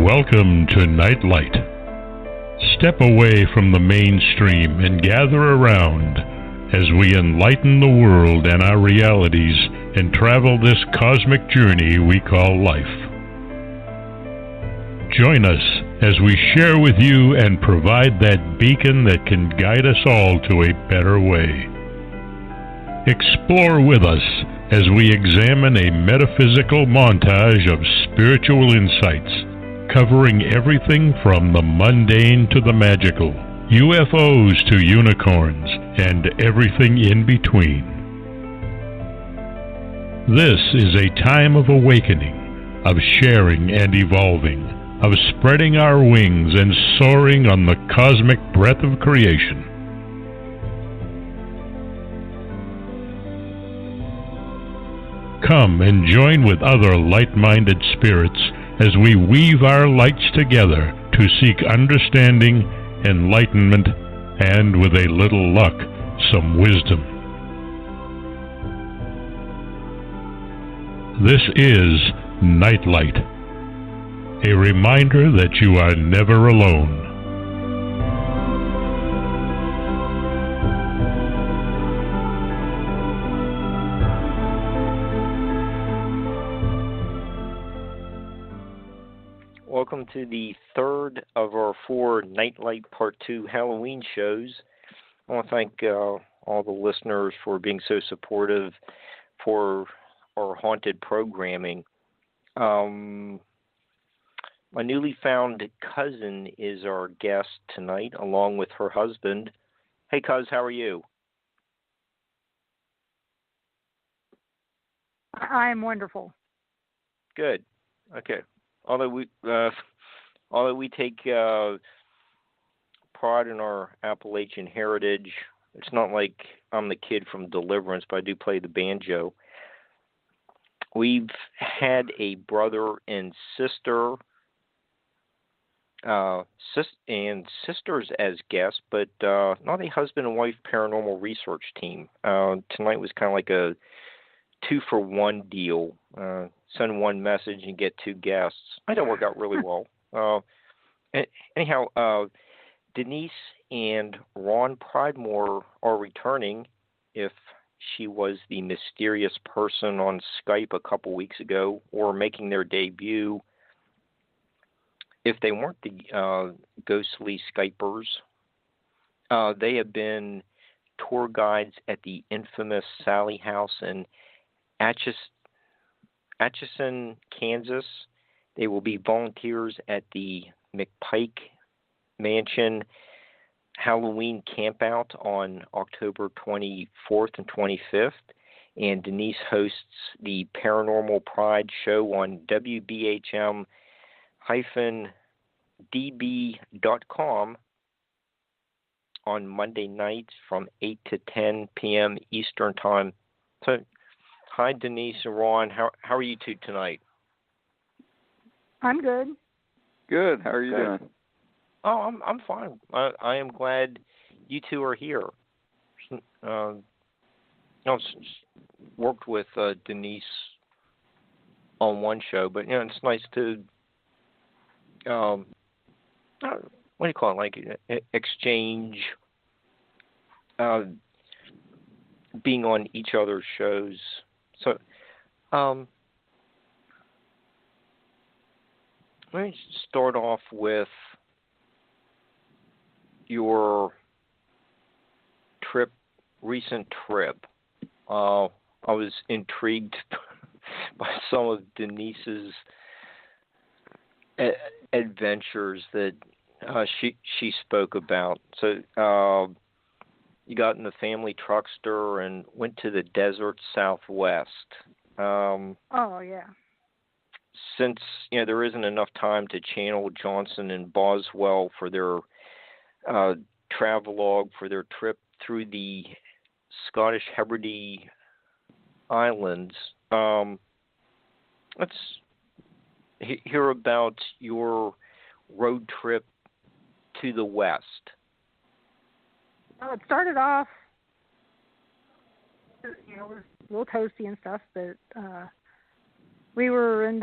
Welcome to Nightlight. Step away from the mainstream and gather around as we enlighten the world and our realities and travel this cosmic journey we call life. Join us as we share with you and provide that beacon that can guide us all to a better way. Explore with us as we examine a metaphysical montage of spiritual insights, covering everything from the mundane to the magical, UFOs to unicorns, and everything in between. This is a time of awakening, of sharing and evolving, of spreading our wings and soaring on the cosmic breath of creation. Come and join with other light-minded spirits as we weave our lights together to seek understanding, enlightenment, and, with a little luck, some wisdom. This is Nightlight, a reminder that you are never alone. Welcome to the third of our 4 Nightlight Part 2 Halloween shows. I want to thank all the listeners for being so supportive for our haunted programming. My newly found cousin is our guest tonight, along with her husband. Hey, cuz, how are you? I am wonderful. Good. Okay. Although we take pride in our Appalachian heritage, it's not like I'm the kid from Deliverance, but I do play the banjo. We've had a brother and sister, and sisters as guests, but not a husband and wife paranormal research team. Tonight was kind of like a 2-for-1 deal. Send one message and get 2 guests. I think that worked out really well. Anyhow, Denise and Ron Pridemore are returning. If she was the mysterious person on Skype a couple weeks ago, or making their debut, if they weren't the ghostly Skypers, they have been tour guides at the infamous Sally House in Atchison, Kansas. They will be volunteers at the McPike Mansion Halloween Campout on October 24th and 25th. And Denise hosts the Paranormal Pride show on WBHM-DB.com on Monday nights from 8 to 10 p.m. Eastern Time. So, hi, Denise and Ron. How are you two tonight? I'm good. Good. How are you doing? Oh, I'm fine. I am glad you two are here. Worked with Denise on one show, but it's nice to what do you call it? Like exchange, being on each other's shows. So, let me start off with your recent trip. I was intrigued by some of Denise's adventures that she spoke about. So, you got in the family truckster and went to the desert Southwest. Oh, yeah. Since there isn't enough time to channel Johnson and Boswell for their travelogue for their trip through the Scottish Hebrides Islands, let's hear about your road trip to the West. Well, it started off, it was a little toasty and stuff, but we were in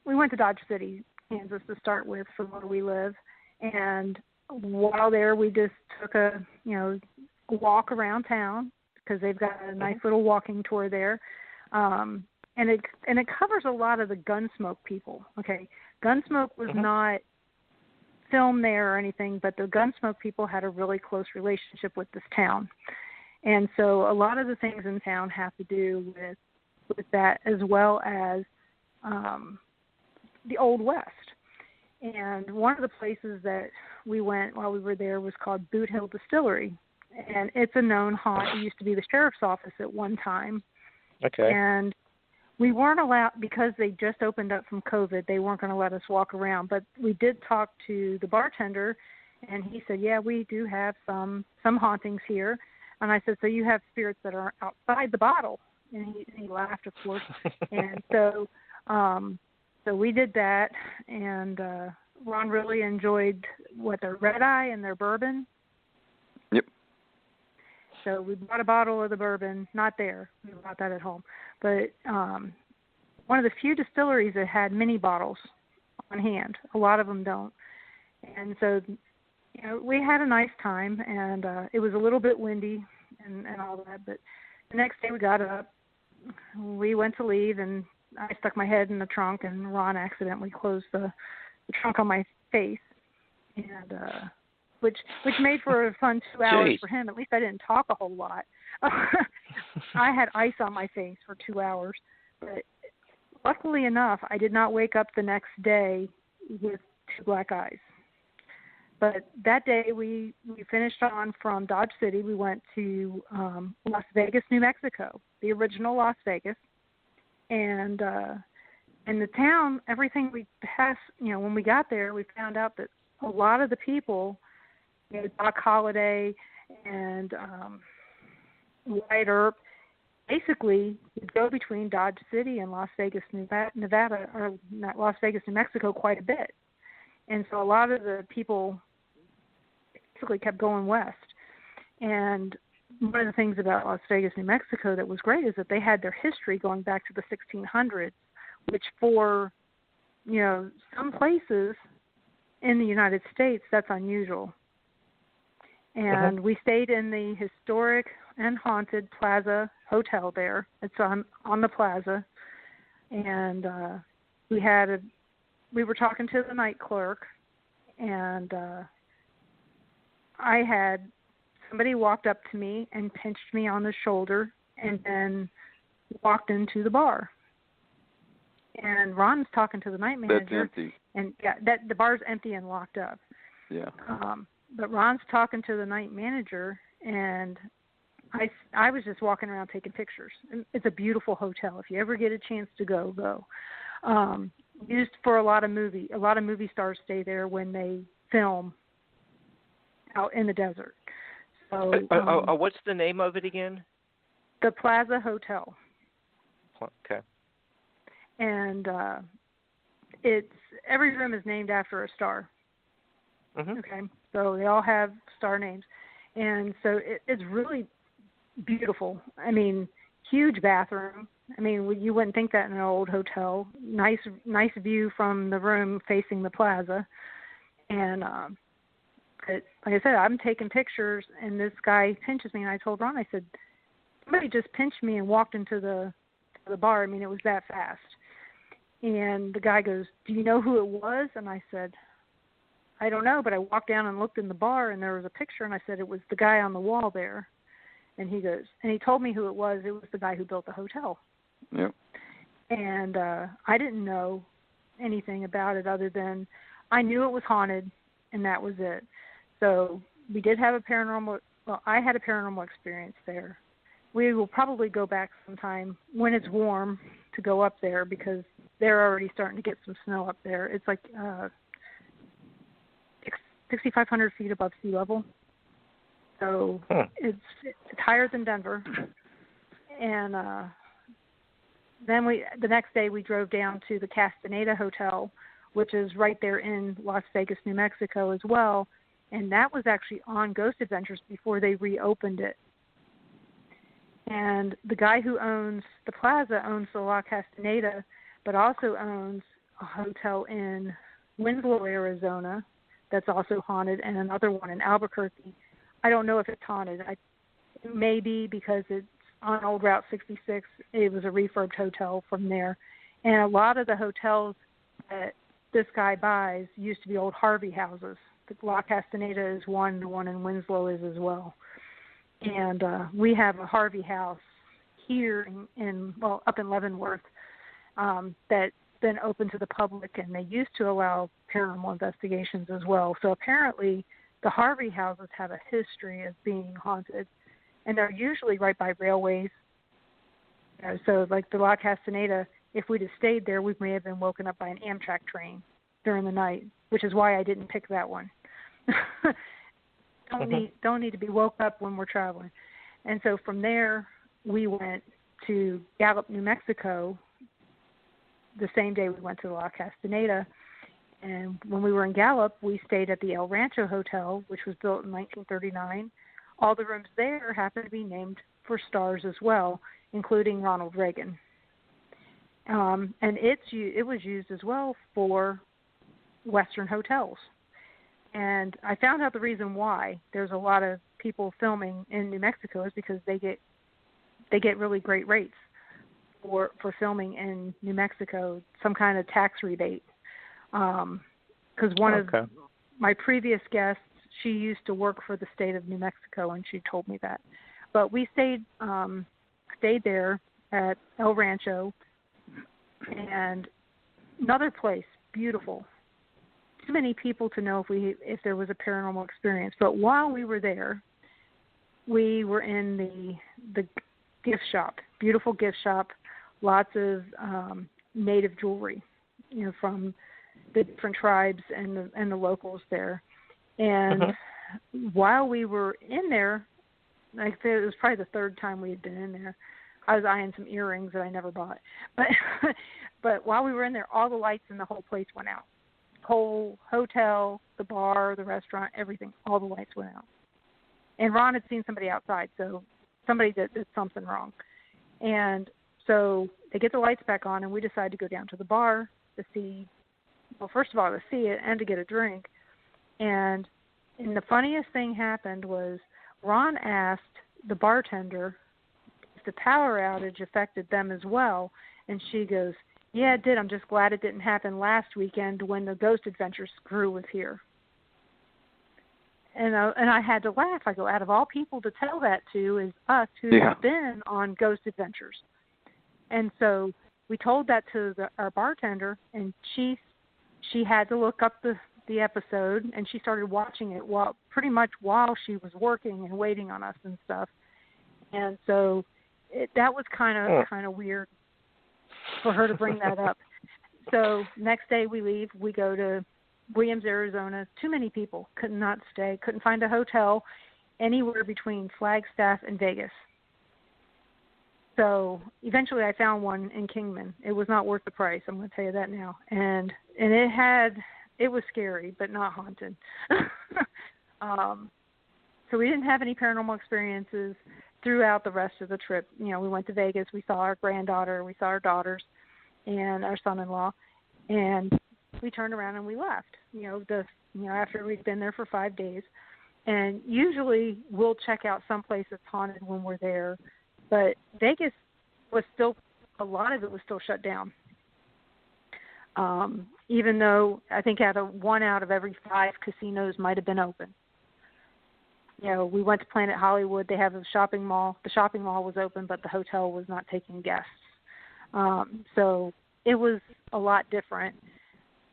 we went to Dodge City, Kansas to start with from where we live. And while there, we just took a walk around town because they've got a nice little walking tour there. And it covers a lot of the Gunsmoke people. Okay, Gunsmoke was not filmed there or anything, but the Gunsmoke people had a really close relationship with this town. And so a lot of the things in town have to do with that, as well as the Old West. And one of the places that we went while we were there was called Boot Hill Distillery. And it's a known haunt. It used to be the sheriff's office at one time. Okay. And we weren't allowed, because they just opened up from COVID, they weren't going to let us walk around. But we did talk to the bartender, and he said, yeah, we do have some hauntings here. And I said, so you have spirits that are outside the bottle? And he laughed, of course. And so we did that, and Ron really enjoyed their red eye and their bourbon. Yep. So we bought a bottle of the bourbon, not there. We bought that at home. But one of the few distilleries that had mini bottles on hand. A lot of them don't. And so, we had a nice time, and it was a little bit windy and all that. But the next day we got up, we went to leave, and I stuck my head in the trunk, and Ron accidentally closed the trunk on my face, and which made for a fun 2 hours for him. At least I didn't talk a whole lot. I had ice on my face for 2 hours, but luckily enough, I did not wake up the next day with 2 black eyes. But that day we finished on from Dodge City. We went to Las Vegas, New Mexico, the original Las Vegas. And in the town, everything we passed, when we got there, we found out that a lot of the people, Doc Holliday and Wyatt Earp, basically would go between Dodge City and Las Vegas, Nevada, or not Las Vegas, New Mexico, quite a bit. And so a lot of the people basically kept going west. And one of the things about Las Vegas, New Mexico that was great is that they had their history going back to the 1600s, which for, some places in the United States, that's unusual. And we stayed in the historic and haunted Plaza Hotel there. It's on the plaza. And we were talking to the night clerk, and I had somebody walked up to me and pinched me on the shoulder and then walked into the bar. And Ron's talking to the night manager. That's empty. And the bar's empty and locked up. Yeah. But Ron's talking to the night manager, and I was just walking around taking pictures. It's a beautiful hotel. If you ever get a chance to go. Used for a lot of movie stars stay there when they film out in the desert. So what's the name of it again? The Plaza Hotel. Okay. And it's every room is named after a star. Mm-hmm. Okay, so they all have star names, and so it's really beautiful. I mean, huge bathroom. I mean, you wouldn't think that in an old hotel. Nice view from the room facing the plaza. And like I said, I'm taking pictures, and this guy pinches me, and I told Ron, I said, somebody just pinched me and walked into the bar. I mean, it was that fast. And the guy goes, do you know who it was? And I said, I don't know, but I walked down and looked in the bar, and there was a picture, and I said, it was the guy on the wall there. And he goes, and he told me who it was. It was the guy who built the hotel. Yep. And I didn't know anything about it other than I knew it was haunted, and that was it. So we did have I had a paranormal experience there. We will probably go back sometime when it's warm to go up there, because they're already starting to get some snow up there. It's like 6,500 feet above sea level. So it's higher than Denver. And then the next day we drove down to the Castaneda Hotel, which is right there in Las Vegas, New Mexico as well. And that was actually on Ghost Adventures before they reopened it. And the guy who owns the plaza owns the La Castaneda, but also owns a hotel in Winslow, Arizona, that's also haunted, and another one in Albuquerque. I don't know if it's haunted. It may be because it's on Old Route 66. It was a refurbed hotel from there. And a lot of the hotels that this guy buys used to be old Harvey houses. The La Castaneda is one. The one in Winslow is as well. And we have a Harvey house here up in Leavenworth that's been open to the public, and they used to allow paranormal investigations as well. So apparently the Harvey houses have a history of being haunted, and they're usually right by railways. So like the La Castaneda, if we'd have stayed there, we may have been woken up by an Amtrak train during the night, which is why I didn't pick that one. Don't need to be woke up when we're traveling. And so from there, we went to Gallup, New Mexico, the same day we went to the La Castaneda. And when we were in Gallup, we stayed at the El Rancho Hotel, which was built in 1939. All the rooms there happened to be named for stars as well, including Ronald Reagan. And it was used as well for Western hotels. And I found out the reason why there's a lot of people filming in New Mexico is because they get really great rates for filming in New Mexico, some kind of tax rebate. Because one of my previous guests, she used to work for the state of New Mexico, and she told me that. But we stayed there at El Rancho, and another place, beautiful. Too many people to know if there was a paranormal experience. But while we were there, we were in the gift shop, beautiful gift shop, lots of native jewelry, from the different tribes and the locals there. And while we were in there, like it was probably the third time we had been in there. I was eyeing some earrings that I never bought, but while we were in there, all the lights in the whole place went out. Whole hotel, the bar, the restaurant, everything, all the lights went out. And Ron had seen somebody outside, so somebody did something wrong. And so they get the lights back on, and we decide to go down to the bar to see, well, first of all, to see it and to get a drink. And the funniest thing happened was Ron asked the bartender if the power outage affected them as well, and she goes, "Yeah, it did. I'm just glad it didn't happen last weekend when the Ghost Adventures crew was here." And I had to laugh. I go, out of all people to tell that to is us who's been on Ghost Adventures. And so we told that to our bartender, and she had to look up the episode, and she started watching it pretty much while she was working and waiting on us and stuff. And so that was kind of weird for her to bring that up. So next day we leave. We go to Williams, Arizona. Too many people. Could not stay. Couldn't find a hotel anywhere between Flagstaff and Vegas. So eventually I found one in Kingman. It was not worth the price. I'm going to tell you that now. And it was scary, but not haunted. So we didn't have any paranormal experiences throughout the rest of the trip. We went to Vegas. We saw our granddaughter. We saw our daughters and our son-in-law. And we turned around and we left, after we'd been there for 5 days. And usually we'll check out someplace that's haunted when we're there. But Vegas was still, a lot of it was still shut down. Even though I think one out of every 5 casinos might have been open. We went to Planet Hollywood. They have a shopping mall. The shopping mall was open, but the hotel was not taking guests. So it was a lot different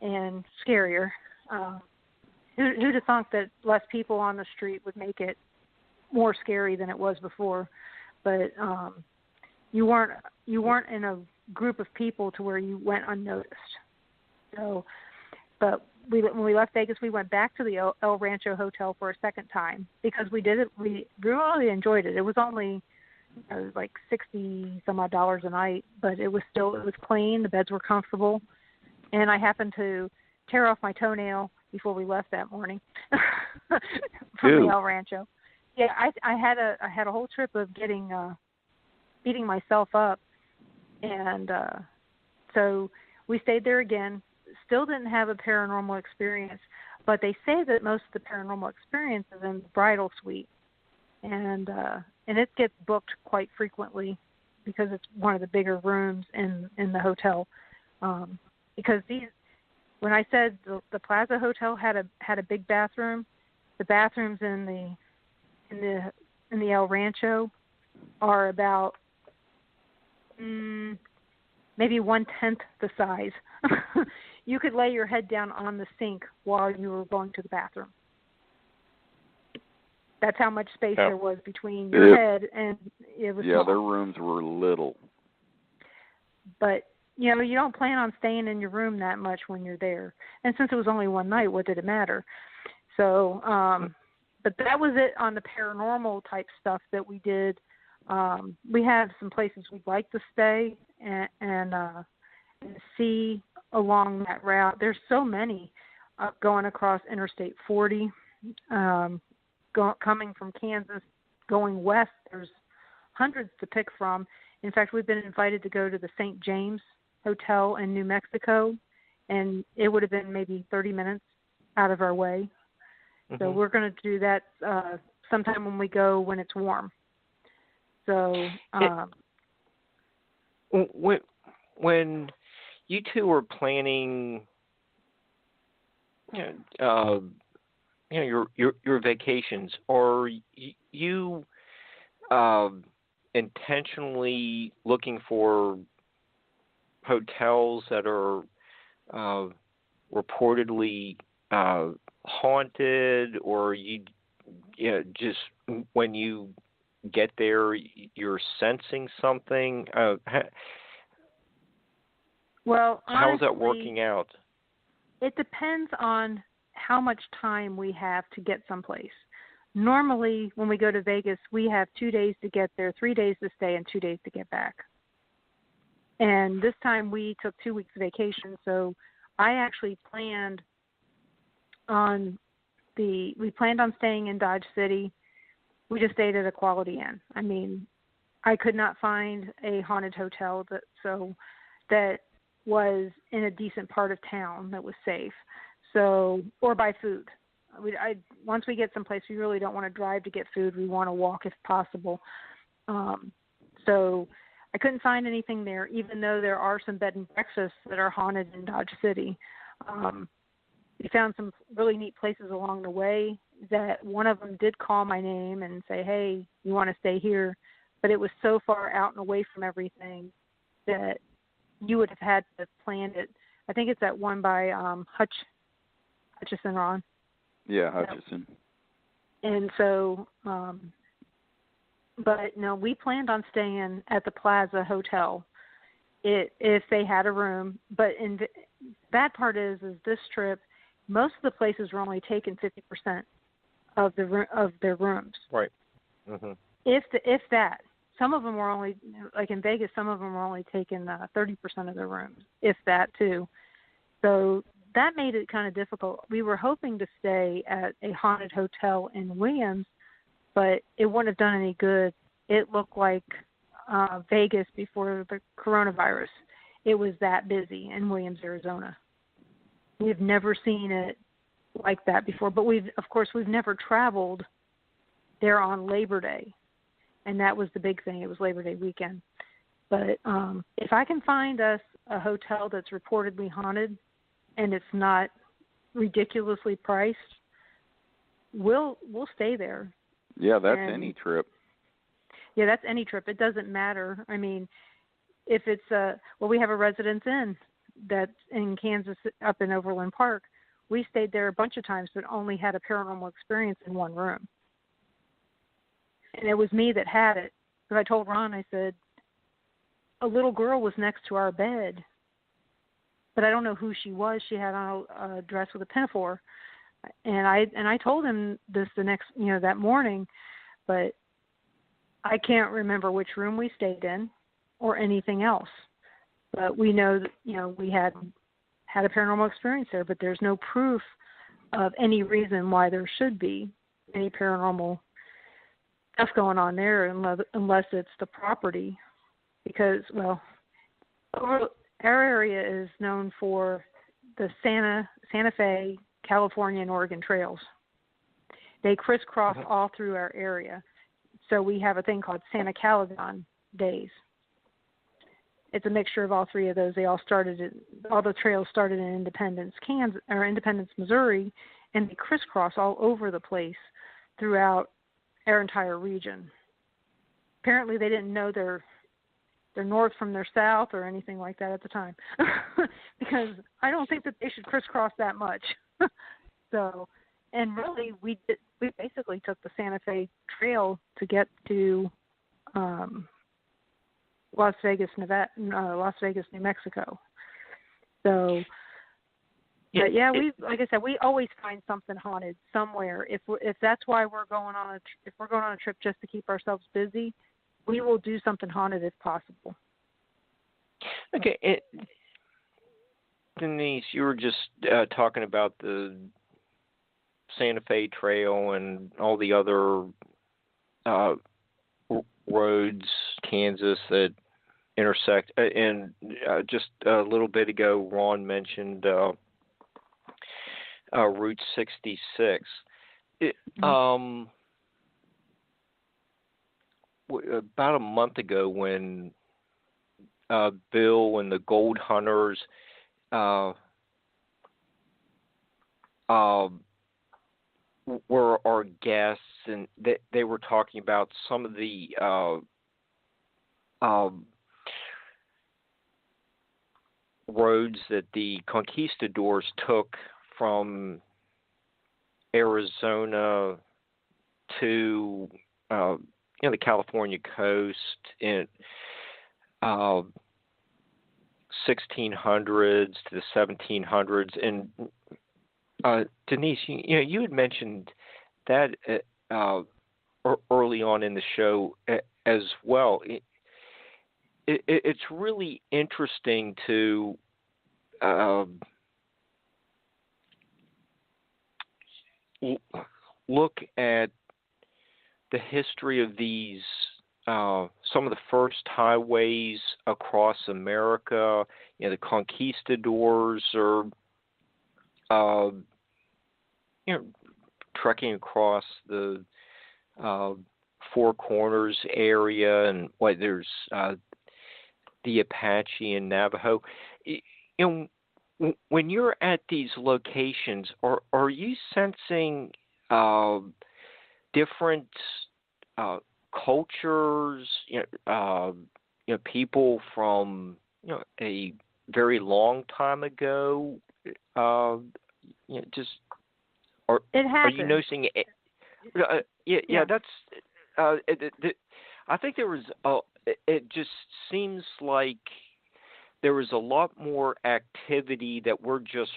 and scarier. Who'd have thought that less people on the street would make it more scary than it was before? But you weren't in a group of people to where you went unnoticed. So, but when we left Vegas, we went back to the El Rancho Hotel for a second time because we really enjoyed it. It was only like $60 some odd a night, but it was clean. The beds were comfortable, and I happened to tear off my toenail before we left that morning from the El Rancho. Yeah, I had a whole trip of beating myself up, and so we stayed there again. still didn't have a paranormal experience, but they say that most of the paranormal experience is in the bridal suite, and it gets booked quite frequently because it's one of the bigger rooms in the hotel. Because when I said the Plaza Hotel had a big bathroom, the bathrooms in the El Rancho are about maybe 1/10 the size. You could lay your head down on the sink while you were going to the bathroom. That's how much space there was between your head and it was small. Their rooms were little. But, you don't plan on staying in your room that much when you're there. And since it was only one night, what did it matter? So, but that was it on the paranormal type stuff that we did. We have some places we'd like to stay and see along that route. There's so many going across Interstate 40, coming from Kansas, going west. There's hundreds to pick from. In fact, we've been invited to go to the St. James Hotel in New Mexico, and it would have been maybe 30 minutes out of our way. Mm-hmm. So we're going to do that sometime when we go when it's warm. So when you two were planning, your vacations, are you intentionally looking for hotels that are reportedly haunted, or you just when you get there you're sensing something? Well, honestly, how is that working out? It depends on how much time we have to get someplace. Normally, when we go to Vegas, we have 2 days to get there, 3 days to stay, and 2 days to get back. And this time we took 2 weeks vacation, so I actually planned on staying in Dodge City. We just stayed at a Quality Inn. I mean, I could not find a haunted hotel that was in a decent part of town that was safe. So, or buy food. Once we get someplace, we really don't want to drive to get food. We want to walk if possible. So I couldn't find anything there, even though there are some bed and breakfasts that are haunted in Dodge City. We found some really neat places along the way that one of them did call my name and say, hey, you want to stay here? But it was so far out and away from everything that you would have had to plan it. I think it's that one by Hutchison, Ron. Yeah, Hutchison. And so, but no, we planned on staying at the Plaza Hotel if they had a room. But the bad part is this trip, most of the places were only taking 50% of their rooms. Right. Mm-hmm. If that. Some of them were only, like in Vegas, some of them were only taking 30% of their rooms, if that too. So that made it kind of difficult. We were hoping to stay at a haunted hotel in Williams, but it wouldn't have done any good. It looked like Vegas before the coronavirus. It was that busy in Williams, Arizona. We've never seen it like that before, but we've never traveled there on Labor Day. And that was the big thing. It was Labor Day weekend. But if I can find us a hotel that's reportedly haunted and it's not ridiculously priced, we'll stay there. Yeah, that's any trip. Yeah, that's any trip. It doesn't matter. I mean, if it's we have a Residence Inn that's in Kansas, up in Overland Park. We stayed there a bunch of times, but only had a paranormal experience in one room. And it was me that had it. Because I told Ron, I said, a little girl was next to our bed, but I don't know who she was. She had on a dress with a pinafore. And I told him this the next, that morning, but I can't remember which room we stayed in or anything else. But we know that, we had a paranormal experience there, but there's no proof of any reason why there should be any paranormal stuff going on there unless it's the property, because our area is known for the Santa Fe, California, and Oregon trails. They crisscross all through our area. So we have a thing called Santa Calagon Days. It's a mixture of all three of those. All the trails started in Independence, Missouri, and they crisscross all over the place throughout our entire region. Apparently, they didn't know their north from their south or anything like that at the time, because I don't think that they should crisscross that much. So, and really, we basically took the Santa Fe Trail to get to Las Vegas, New Mexico. So, but yeah, like I said, we always find something haunted somewhere. If that's why we're going on a trip just to keep ourselves busy, we will do something haunted if possible. Okay, Denise, you were just talking about the Santa Fe Trail and all the other roads, Kansas, that intersect. And just a little bit ago, Ron mentioned Route 66. About a month ago, when Bill and the Gold Hunters were our guests, and they were talking about some of the roads that the conquistadors took from Arizona to the California coast in 1600s to the 1700s. And Denise, you had mentioned that early on in the show as well. It's really interesting to look at the history of these, some of the first highways across America. The conquistadors are, trekking across the Four Corners area, and there's the Apache and Navajo. When you're at these locations, are you sensing different cultures? People from a very long time ago. Just are you noticing it? That's. I think there was. It just seems like there was a lot more activity that we're just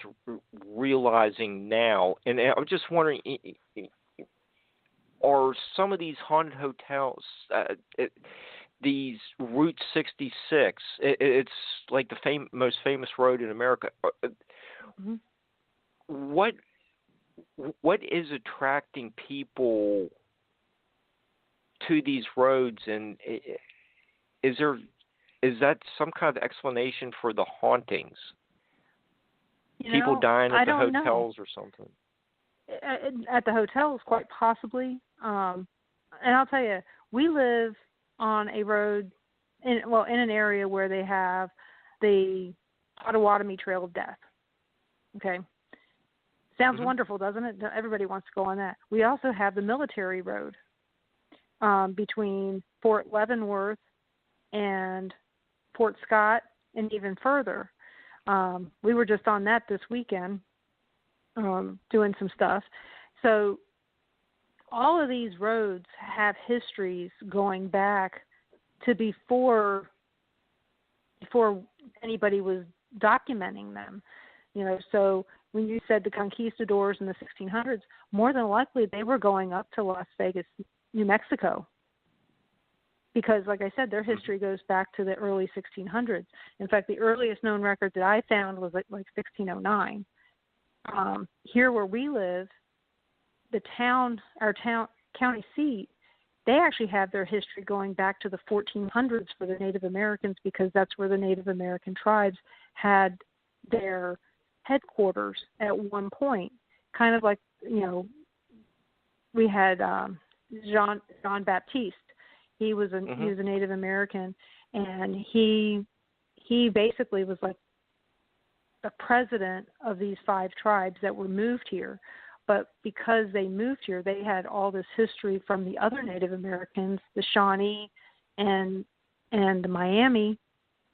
realizing now, and I was just wondering, are some of these haunted hotels, these Route 66? It's like the most famous road in America. Mm-hmm. What is attracting people to these roads, and is that some kind of explanation for the hauntings? People dying at the hotels or something? At the hotels, quite possibly. And I'll tell you, we live on a road in an area where they have the Potawatomi Trail of Death. Okay. Sounds wonderful, doesn't it? Everybody wants to go on that. We also have the military road between Fort Leavenworth and Fort Scott and even further. We were just on that this weekend doing some stuff. So all of these roads have histories going back to before anybody was documenting them. So when you said the conquistadors in the 1600s, more than likely they were going up to Las Vegas, New Mexico. Because, like I said, their history goes back to the early 1600s. In fact, the earliest known record that I found was like 1609. Here where we live, our county seat, they actually have their history going back to the 1400s for the Native Americans, because that's where the Native American tribes had their headquarters at one point, kind of like, we had Jean Baptiste. He was a Native American, and he basically was like the president of these 5 tribes that were moved here. But because they moved here, they had all this history from the other Native Americans, the Shawnee and the Miami,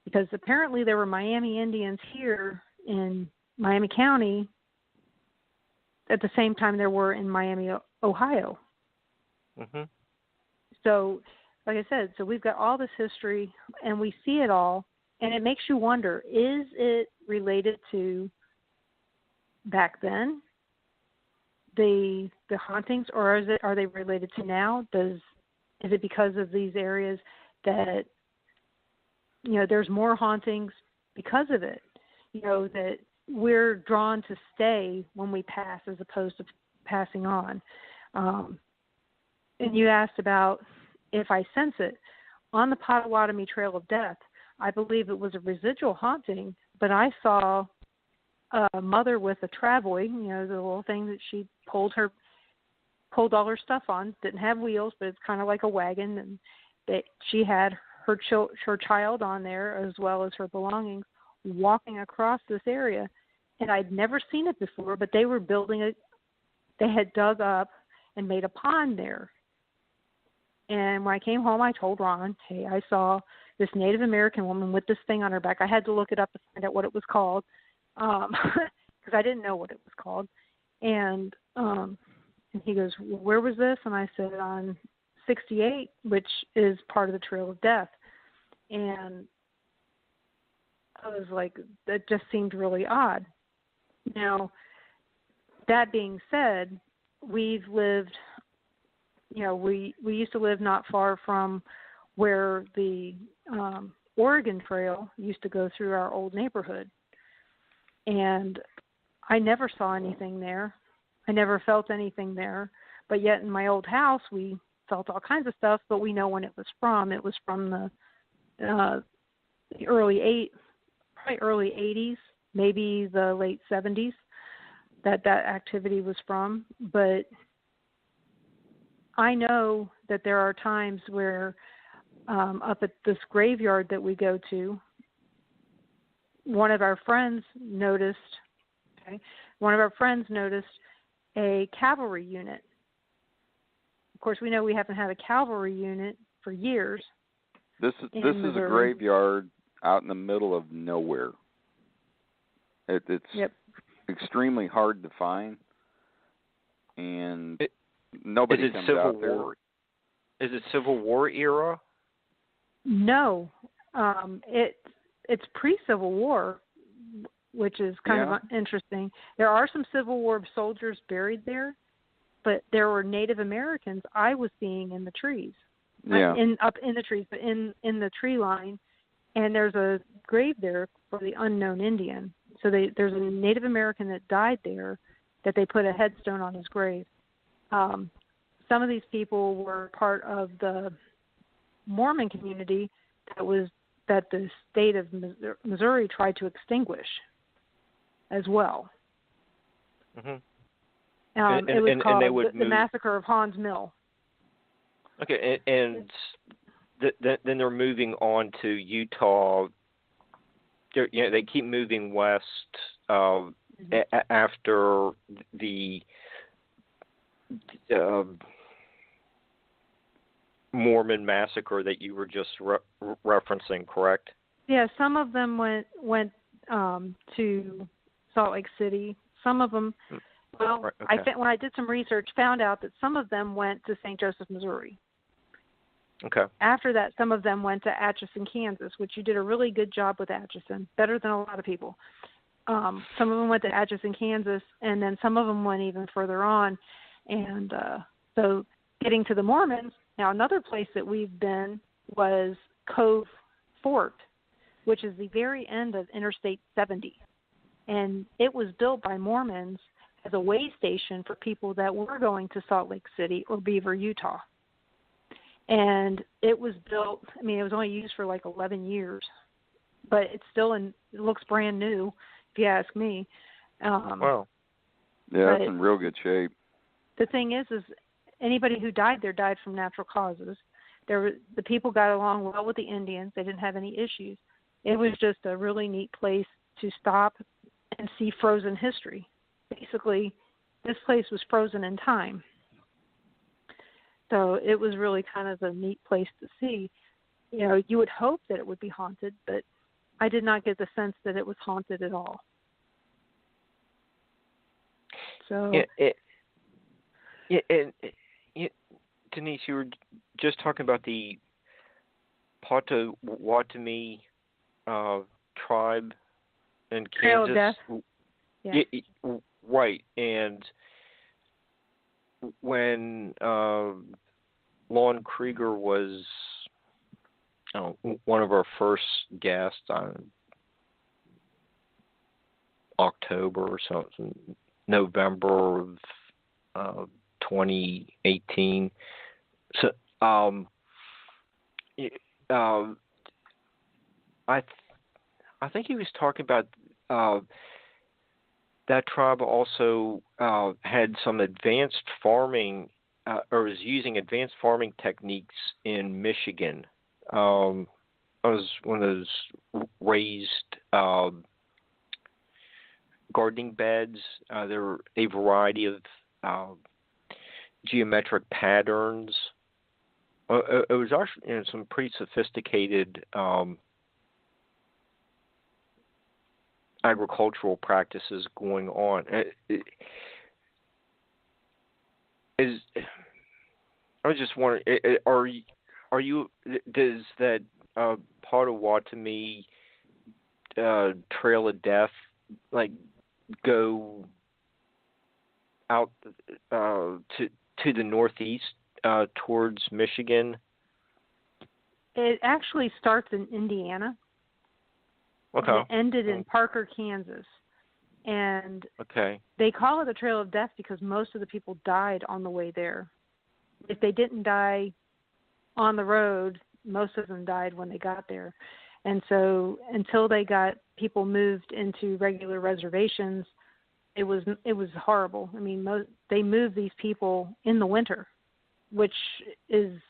because apparently there were Miami Indians here in Miami County at the same time there were in Miami, Ohio. Mm-hmm. So, like I said, so we've got all this history, and we see it all, and it makes you wonder, is it related to back then, the hauntings, or are they related to now? Is it because of these areas that, there's more hauntings because of it, that we're drawn to stay when we pass as opposed to passing on. And you asked about if I sense it. On the Potawatomi Trail of Death, I believe it was a residual haunting, but I saw a mother with a travoy, the little thing that she pulled all her stuff on. Didn't have wheels, but it's kind of like a wagon, and that she had her child on there as well as her belongings, walking across this area. And I'd never seen it before, but they were building they had dug up and made a pond there. And when I came home, I told Ron, hey, I saw this Native American woman with this thing on her back. I had to look it up to find out what it was called, because I didn't know what it was called. And he goes, where was this? And I said, on 68, which is part of the Trail of Death. And I was like, that just seemed really odd. Now, that being said, we've lived, we used to live not far from where the Oregon Trail used to go through our old neighborhood. And I never saw anything there. I never felt anything there. But yet in my old house, we felt all kinds of stuff, but we know when it was from. It was from the early 80s, maybe the late 70s, that activity was from. But I know that there are times where up at this graveyard that we go to, one of our friends noticed a cavalry unit. Of course, we know we haven't had a cavalry unit for years. This is a graveyard out in the middle of nowhere. It's extremely hard to find, and nobody comes out there. Is it Civil War era? No, it's pre-Civil War, which is kind of interesting. There are some Civil War soldiers buried there, but there were Native Americans I was seeing in the trees. Yeah. Up in the trees, but in the tree line, and there's a grave there for the unknown Indian. So there's a Native American that died there that they put a headstone on his grave. Some of these people were part of the Mormon community that the state of Missouri tried to extinguish as well. Mm-hmm. It was called the Massacre of Haun's Mill. Okay, and then they're moving on to Utah. They keep moving west after the Mormon massacre that you were just referencing, correct? Yeah, some of them went to Salt Lake City. Some of them, right, okay. when I did some research, found out that some of them went to St. Joseph, Missouri. Okay. After that, some of them went to Atchison, Kansas, which you did a really good job with Atchison, better than a lot of people. Some of them went to Atchison, Kansas, and then some of them went even further on. And so getting to the Mormons, now another place that we've been was Cove Fort, which is the very end of Interstate 70. And it was built by Mormons as a way station for people that were going to Salt Lake City or Beaver, Utah. And it was built, it was only used for like 11 years, but it's still it looks brand new, if you ask me. Wow. Yeah, it's in real good shape. The thing is anybody who died there died from natural causes. The people got along well with the Indians. They didn't have any issues. It was just a really neat place to stop and see frozen history. Basically, this place was frozen in time. So it was really kind of a neat place to see. You know, you would hope that it would be haunted, but I did not get the sense that it was haunted at all. So, Denise, you were just talking about the Potawatomi tribe in Kansas. Trail of Death. Yeah, right. And when Lon Krieger was one of our first guests on October or something, November of 2018. So, I think he was talking about that tribe also had some advanced farming, or was using advanced farming techniques in Michigan. It was one of those raised gardening beds. There were a variety of geometric patterns. It was actually some pretty sophisticated agricultural practices going on. I was just wondering, are you? Does that Potawatomi Trail of Death go out to the northeast towards Michigan? It actually starts in Indiana. Okay. And it ended in Parker, Kansas. And they call it the Trail of Death because most of the people died on the way there. If they didn't die on the road, most of them died when they got there. And so until they got people moved into regular reservations, it was horrible. I mean, they moved these people in the winter, which is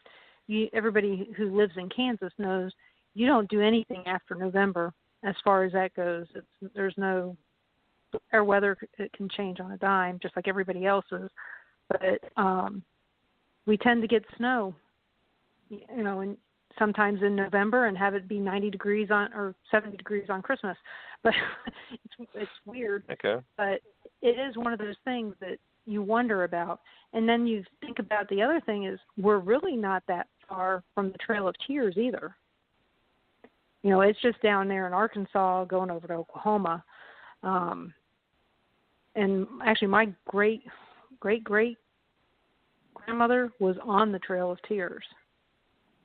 everybody who lives in Kansas knows you don't do anything after November as far as that goes. There's no our weather, it can change on a dime, just like everybody else's. But we tend to get snow, and sometimes in November, and have it be 90 degrees or 70 degrees on Christmas. But it's weird. Okay. But it is one of those things that you wonder about. And then you think about the other thing is we're really not that far from the Trail of Tears either. It's just down there in Arkansas going over to Oklahoma. And actually my great grandmother was on the Trail of Tears.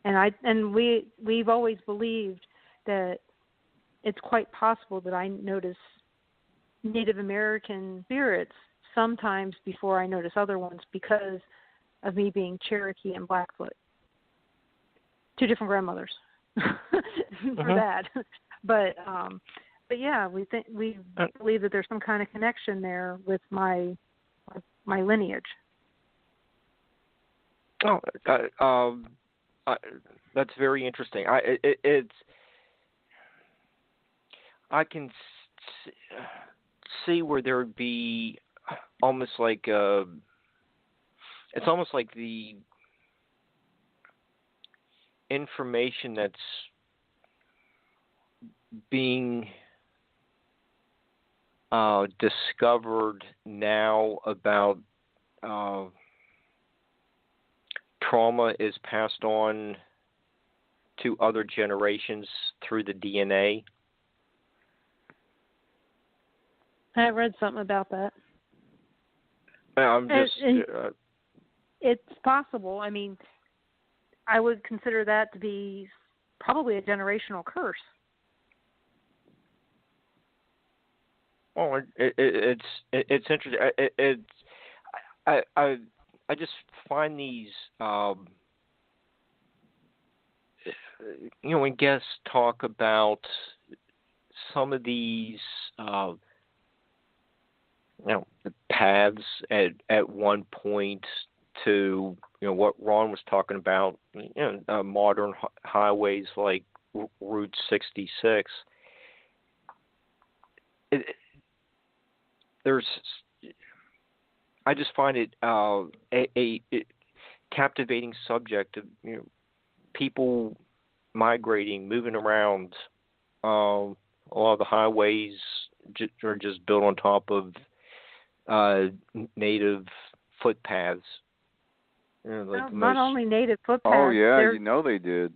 And we've always believed that it's quite possible that I notice Native American spirits sometimes before I notice other ones because of me being Cherokee and Blackfoot. Two different grandmothers for that. But yeah, we believe that there's some kind of connection there with my lineage. That's very interesting. I can see where there would be almost like it's almost like the information that's being discovered now about trauma is passed on to other generations through the DNA. I read something about that. It's possible. I mean, I would consider that to be probably a generational curse. Oh, it's interesting. I just find these when guests talk about some of these paths at one point to what Ron was talking about, modern highways like Route 66. I just find it a captivating subject of people migrating, moving around. A lot of the highways are just built on top of native footpaths. Not only native footpaths. Oh yeah, they did.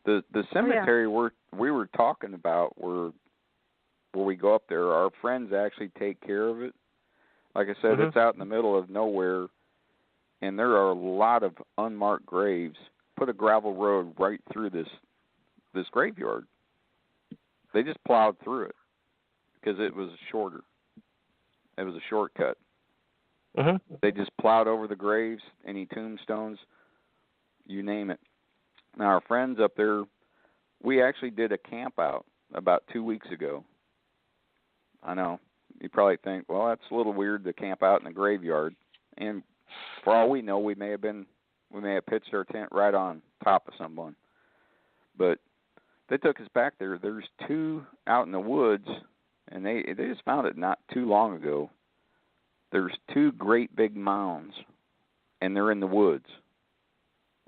The cemetery we were talking about where we go up there, our friends actually take care of it. Like I said, it's out in the middle of nowhere, and there are a lot of unmarked graves. Put a gravel road right through this graveyard. They just plowed through it because it was shorter. It was a shortcut. They just plowed over the graves, any tombstones, you name it. Now, our friends up there, we actually did a camp out about 2 weeks ago. I know. You probably think, well, that's a little weird to camp out in a graveyard. And for all we know, we may have pitched our tent right on top of someone. But they took us back there. There's two out in the woods, and they just found it not too long ago. There's two great big mounds, and they're in the woods.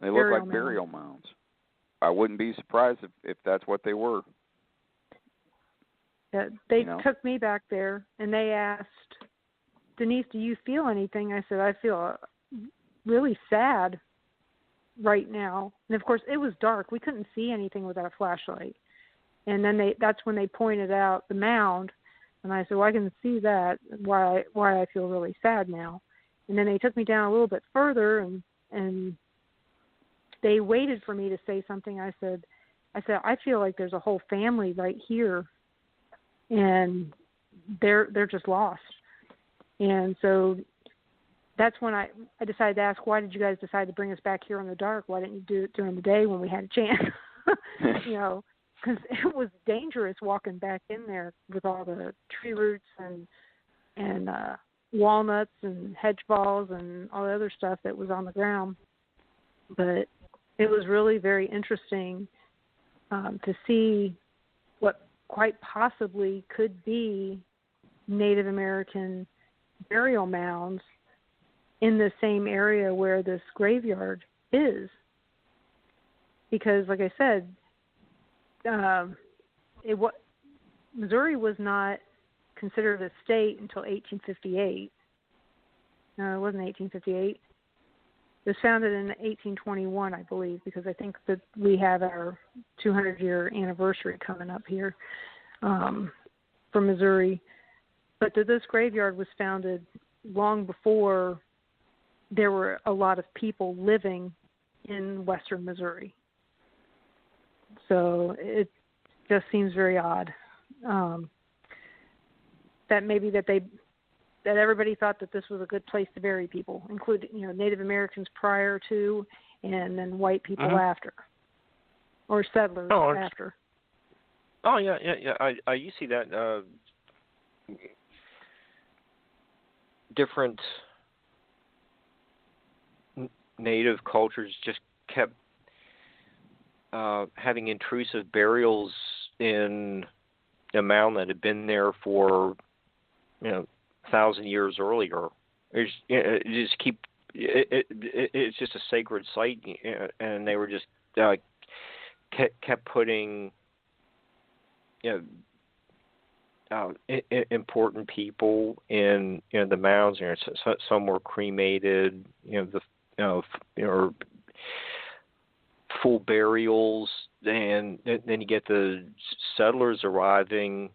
They look like burial mounds. I wouldn't be surprised if that's what they were. They took me back there, and they asked, Denise, do you feel anything? I said, I feel really sad right now. And, of course, it was dark. We couldn't see anything without a flashlight. And then that's when they pointed out the mound, and I said, well, I can see that, why I feel really sad now. And then they took me down a little bit further, and they waited for me to say something. I said, I feel like there's a whole family right here, and they're just lost. And so that's when I decided to ask, why did you guys decide to bring us back here in the dark? Why didn't you do it during the day when we had a chance? Because it was dangerous walking back in there with all the tree roots and walnuts and hedge balls and all the other stuff that was on the ground. But it was really very interesting to see what quite possibly could be Native American burial mounds in the same area where this graveyard is. Because, like I said, Missouri was not considered a state until 1858. No, it wasn't 1858. It was founded in 1821, I believe, because I think that we have our 200-year anniversary coming up here for Missouri. But this graveyard was founded long before there were a lot of people living in western Missouri. So it just seems very odd that maybe that everybody thought that this was a good place to bury people, including Native Americans prior to, and then white people after, or settlers after. Oh yeah. You see that different Native cultures just kept having intrusive burials in a mound that had been there for 1,000 years earlier. It's just a sacred site, and they were just kept putting important people in the mounds. Some were cremated, or full burials, and then you get the settlers arriving.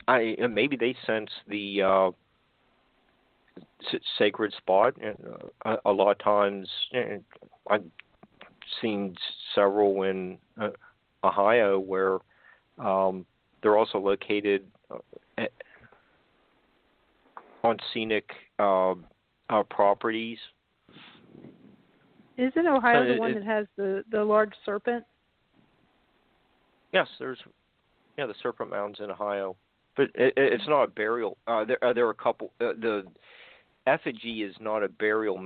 Maybe they sense the sacred spot. A lot of times, I've seen several in Ohio where they're also located on scenic properties. Isn't Ohio the one that has the large serpent? Yes, there's the serpent mounds in Ohio. But it's not a burial. There are a couple. The effigy is not a burial.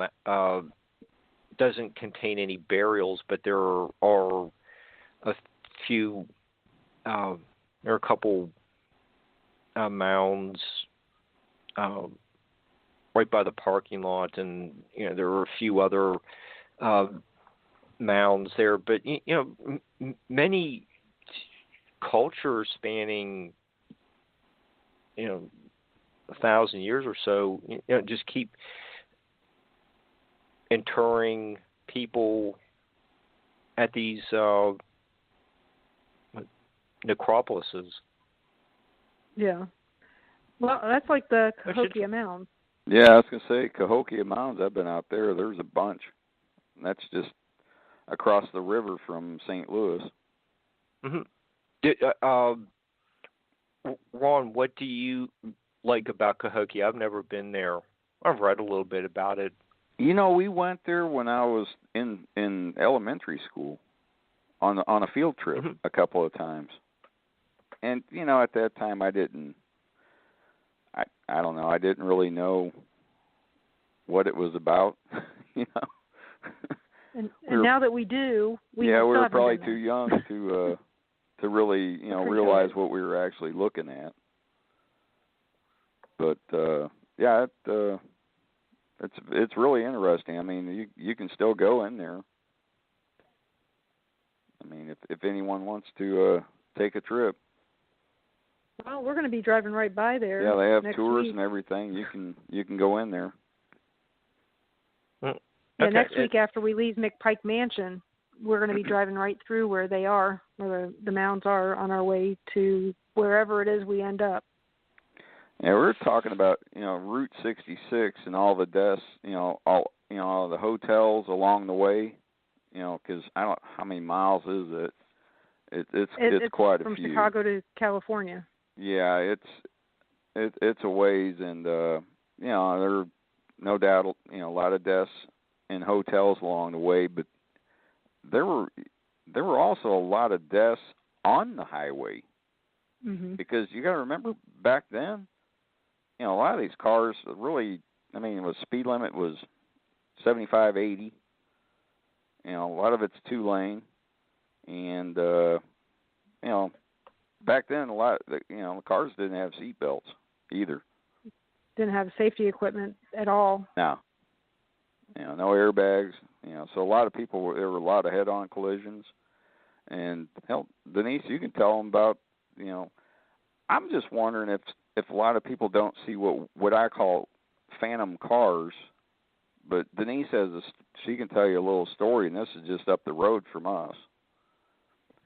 Doesn't contain any burials, but there are a few. There are a couple mounds right by the parking lot, and there are a few other mounds there. But many cultures spanning 1,000 years or so, just keep interring people at these necropolises. Yeah. Well, that's like the Cahokia Mounds. Yeah, I was going to say, Cahokia Mounds, I've been out there. There's a bunch. And that's just across the river from St. Louis. Mm-hmm. Ron, what do you like about Cahokia? I've never been there. I've read a little bit about it. We went there when I was in elementary school on a field trip a couple of times. And, at that time I didn't really know what it was about, And now that we do, we were probably too young to really, realize what we were actually looking at. But it's really interesting. I mean, you can still go in there. I mean, if anyone wants to take a trip. Well, we're going to be driving right by there. Yeah, they have tours week. And everything. You can go in there. Yeah, next week after we leave McPike Mansion, we're going to be driving right through where they are, where the mounds are, on our way to wherever it is we end up. Yeah, we're talking about Route 66 and all the deaths, all the hotels along the way, because I don't know how many miles is it. It's quite a few. From Chicago to California. Yeah, it's a ways, and there are no doubt a lot of deaths in hotels along the way, but there were also a lot of deaths on the highway. Mm-hmm. Because you got to remember back then, a lot of these cars really, the speed limit was 75, 80. A lot of it's 2-lane, and back then a lot, the cars didn't have seat belts either. Didn't have safety equipment at all. No. No airbags. So a lot of people, there were a lot of head-on collisions, and hell, Denise, you can tell them about. I'm just wondering if a lot of people don't see what I call phantom cars, but Denise she can tell you a little story, and this is just up the road from us,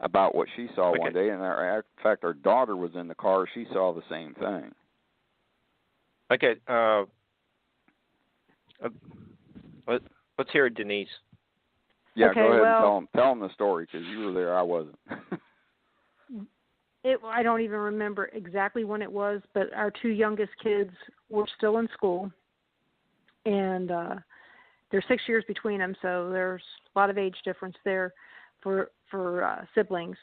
about what she saw one day. And in fact, our daughter was in the car. She saw the same thing. Okay. Let's hear it, Denise. Yeah, go ahead and tell them the story, because you were there. I wasn't. I don't even remember exactly when it was, but our two youngest kids were still in school, and there's 6 years between them, so there's a lot of age difference there for siblings.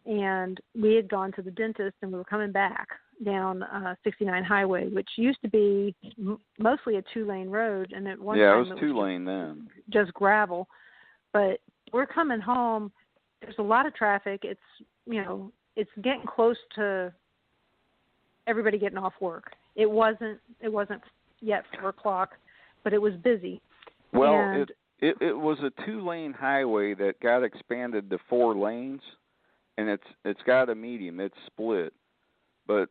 And we had gone to the dentist, and we were coming back down 69 Highway, which used to be mostly a 2-lane road, and at one time it was 2-lane then, just gravel. But we're coming home. There's a lot of traffic. It's it's getting close to everybody getting off work. It wasn't yet 4:00, but it was busy. Well, and it was a 2-lane highway that got expanded to 4 lanes, and it's got a medium. It's split, but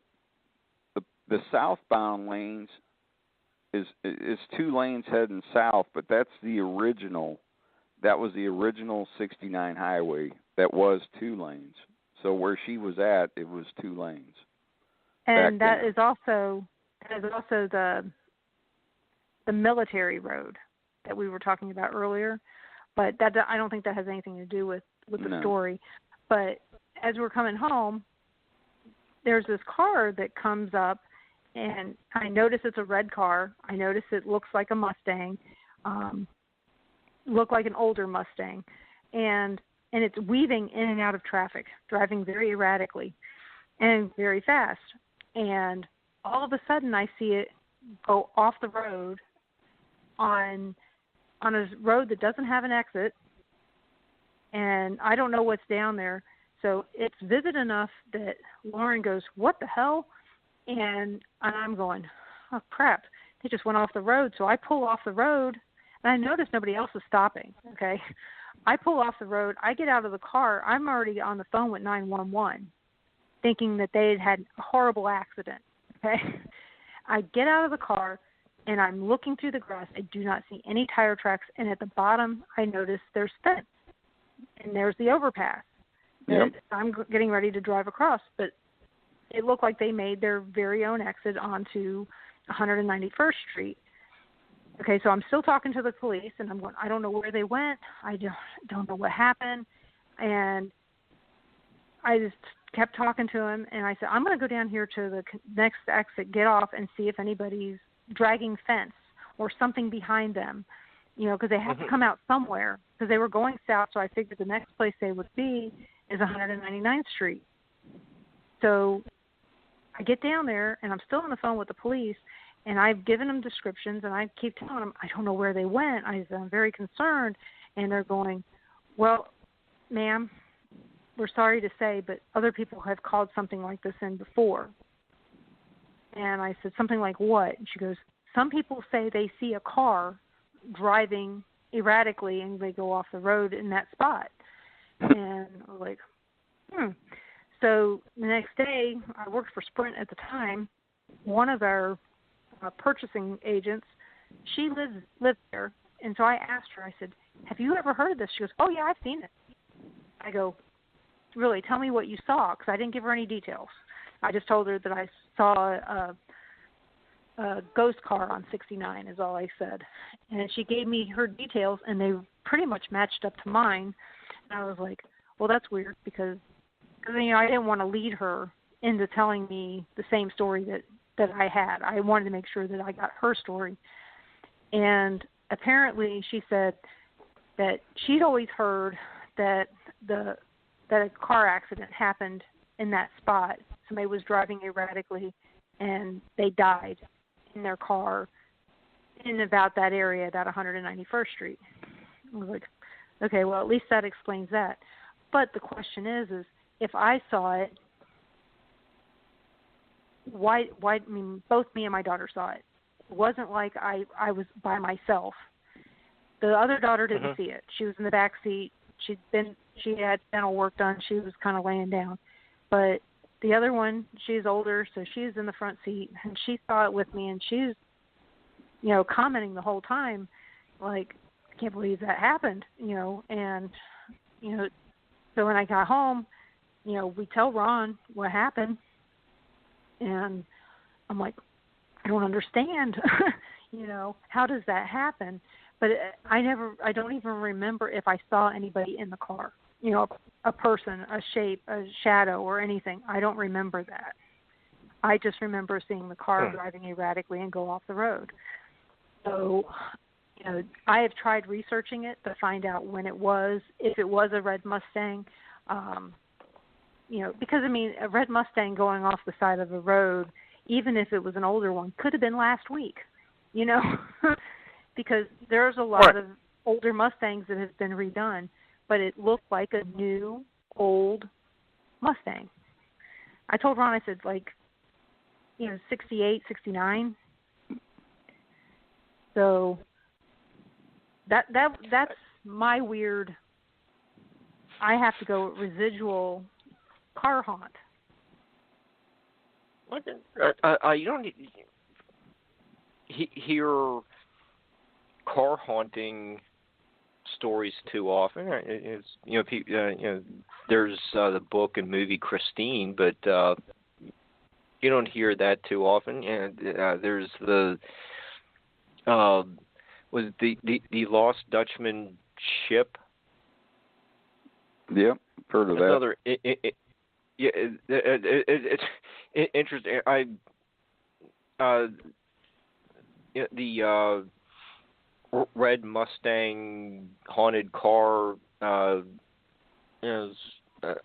the southbound lanes is 2 lanes heading south, but that's the original. That was the original 69 highway that was 2 lanes. So where she was at, it was 2 lanes. And that is also the military road that we were talking about earlier. But that, I don't think that has anything to do with the story. But as we're coming home, there's this car that comes up, and I notice it's a red car. I notice it looks like a Mustang, looked like an older Mustang, and it's weaving in and out of traffic, driving very erratically and very fast. and all of a sudden I see it go off the road on a road that doesn't have an exit, and I don't know what's down there. So it's vivid enough that Lauren goes, "What the hell?" And I'm going, "Oh, crap. They just went off the road." So I pull off the road, and I notice nobody else is stopping, okay? I pull off the road. I get out of the car. I'm already on the phone with 911, thinking that they had had a horrible accident, okay? I get out of the car, and I'm looking through the grass. I do not see any tire tracks, and at the bottom, I notice there's fence, and there's the overpass. Yep. I'm getting ready to drive across, but it looked like they made their very own exit onto 191st Street. Okay, so I'm still talking to the police, and I'm going, I don't know where they went. I don't know what happened. And I just kept talking to him, and I said, I'm going to go down here to the next exit, get off, and see if anybody's dragging fence or something behind them, because they have to come out somewhere, because they were going south, so I figured the next place they would be is 199th Street. So I get down there, and I'm still on the phone with the police, and I've given them descriptions, and I keep telling them, I don't know where they went. I'm very concerned. And they're going, well, ma'am, we're sorry to say, but other people have called something like this in before. And I said, something like what? And she goes, some people say they see a car driving erratically, and they go off the road in that spot. And I was like, So the next day, I worked for Sprint at the time. One of our purchasing agents, she lived there. And so I asked her, I said, have you ever heard of this? She goes, oh, yeah, I've seen it. I go, really, tell me what you saw, because I didn't give her any details. I just told her that I saw a ghost car on 69 is all I said. And she gave me her details, and they pretty much matched up to mine. And I was like, well, that's weird, because I didn't want to lead her into telling me the same story that I had. I wanted to make sure that I got her story. And apparently she said that she'd always heard that a car accident happened in that spot. Somebody was driving erratically, and they died in their car in about that area, that 191st Street. I was like, okay, well, at least that explains that. But the question is if I saw it, why? I mean, both me and my daughter saw it. It wasn't like I was by myself. The other daughter didn't see it. She was in the back seat. She had dental work done. She was kind of laying down. But the other one, she's older, so she's in the front seat, and she saw it with me, and she's, commenting the whole time, like, I can't believe that happened, and, so when I got home, we tell Ron what happened, and I'm like, I don't understand, how does that happen? But I don't even remember if I saw anybody in the car, a person, a shape, a shadow, or anything. I don't remember that. I just remember seeing the car driving erratically and go off the road. So, I have tried researching it to find out when it was, if it was a red Mustang, because, a red Mustang going off the side of the road, even if it was an older one, could have been last week, because there's a lot of older Mustangs that have been redone, but it looked like a new, old Mustang. I told Ron, I said, 68, 69. So that's my weird, I have to go residual car haunt. You don't hear car haunting stories too often. It's, there's the book and movie Christine, but you don't hear that too often. And there's the was the Lost Dutchman ship. Yep, heard of that. Another, it's interesting. The red Mustang haunted car is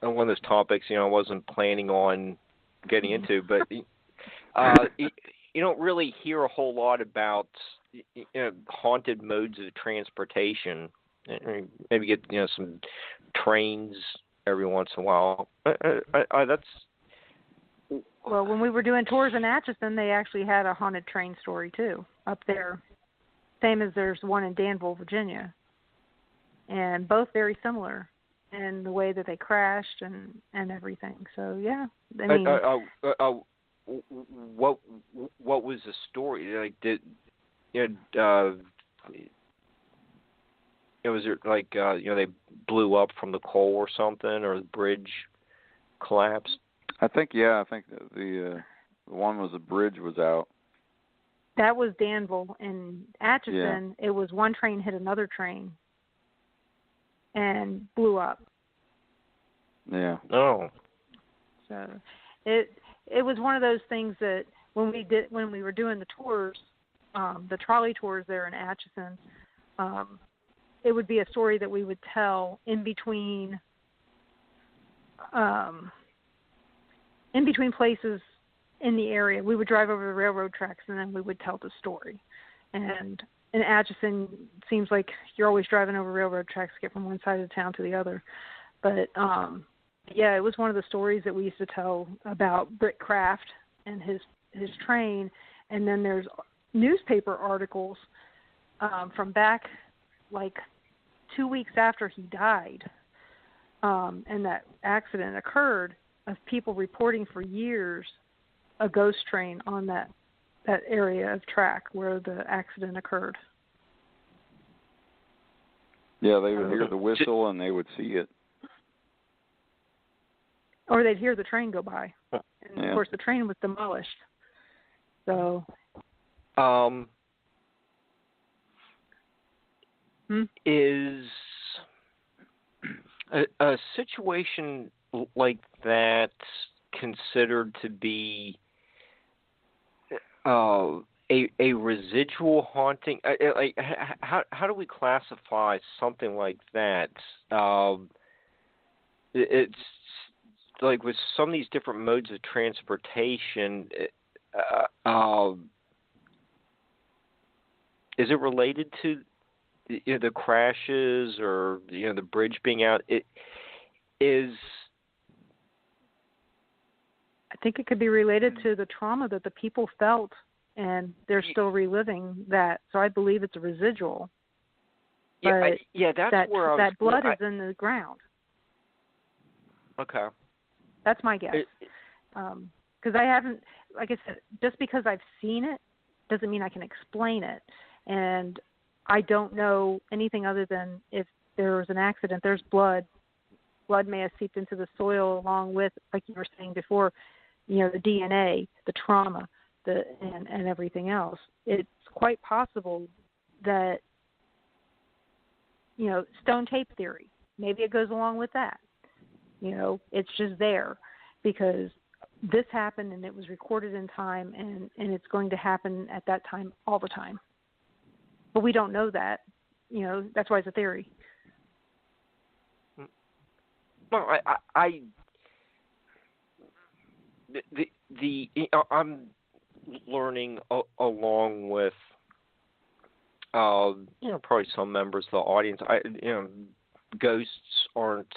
one of those topics I wasn't planning on getting into, but you don't really hear a whole lot about haunted modes of transportation. Maybe get some trains every once in a while. That's well, when we were doing tours in Atchison, they actually had a haunted train story too up there, same as there's one in Danville, Virginia, and both very similar in the way that they crashed and everything. So yeah, I mean, what was the story? Like, was it like they blew up from the coal or something, or the bridge collapsed? I think the one was the bridge was out. That was Danville. In Atchison, It was one train hit another train and blew up. Yeah. Oh. So it was one of those things that when we were doing the tours, the trolley tours there in Atchison, it would be a story that we would tell in between places in the area. We would drive over the railroad tracks and then we would tell the story. And in Atchison, it seems like you're always driving over railroad tracks to get from one side of the town to the other. But yeah, it was one of the stories that we used to tell about Britt Kraft and his train. And then there's newspaper articles from back like 2 weeks after he died, and that accident occurred, of people reporting for years a ghost train on that area of track where the accident occurred. Yeah, they would hear the whistle and they would see it. Or they'd hear the train go by. And of course the train was demolished. So is a situation like that considered to be a residual haunting? Like, how do we classify something like that? It's like with some of these different modes of transportation. Is it related to the crashes or the bridge being out? It is. I think it could be related to the trauma that the people felt, and they're still reliving that. So I believe it's a residual. That's where that blood is in the ground. Okay. That's my guess. Because I haven't, like I said, just because I've seen it doesn't mean I can explain it. And I don't know anything other than if there was an accident, there's blood. Blood may have seeped into the soil along with, like you were saying before, the DNA, the trauma, and everything else. It's quite possible that, stone tape theory, maybe it goes along with that. It's just there because this happened and it was recorded in time and it's going to happen at that time all the time. But we don't know that. That's why it's a theory. No, I'm learning along with probably some members of the audience. Ghosts aren't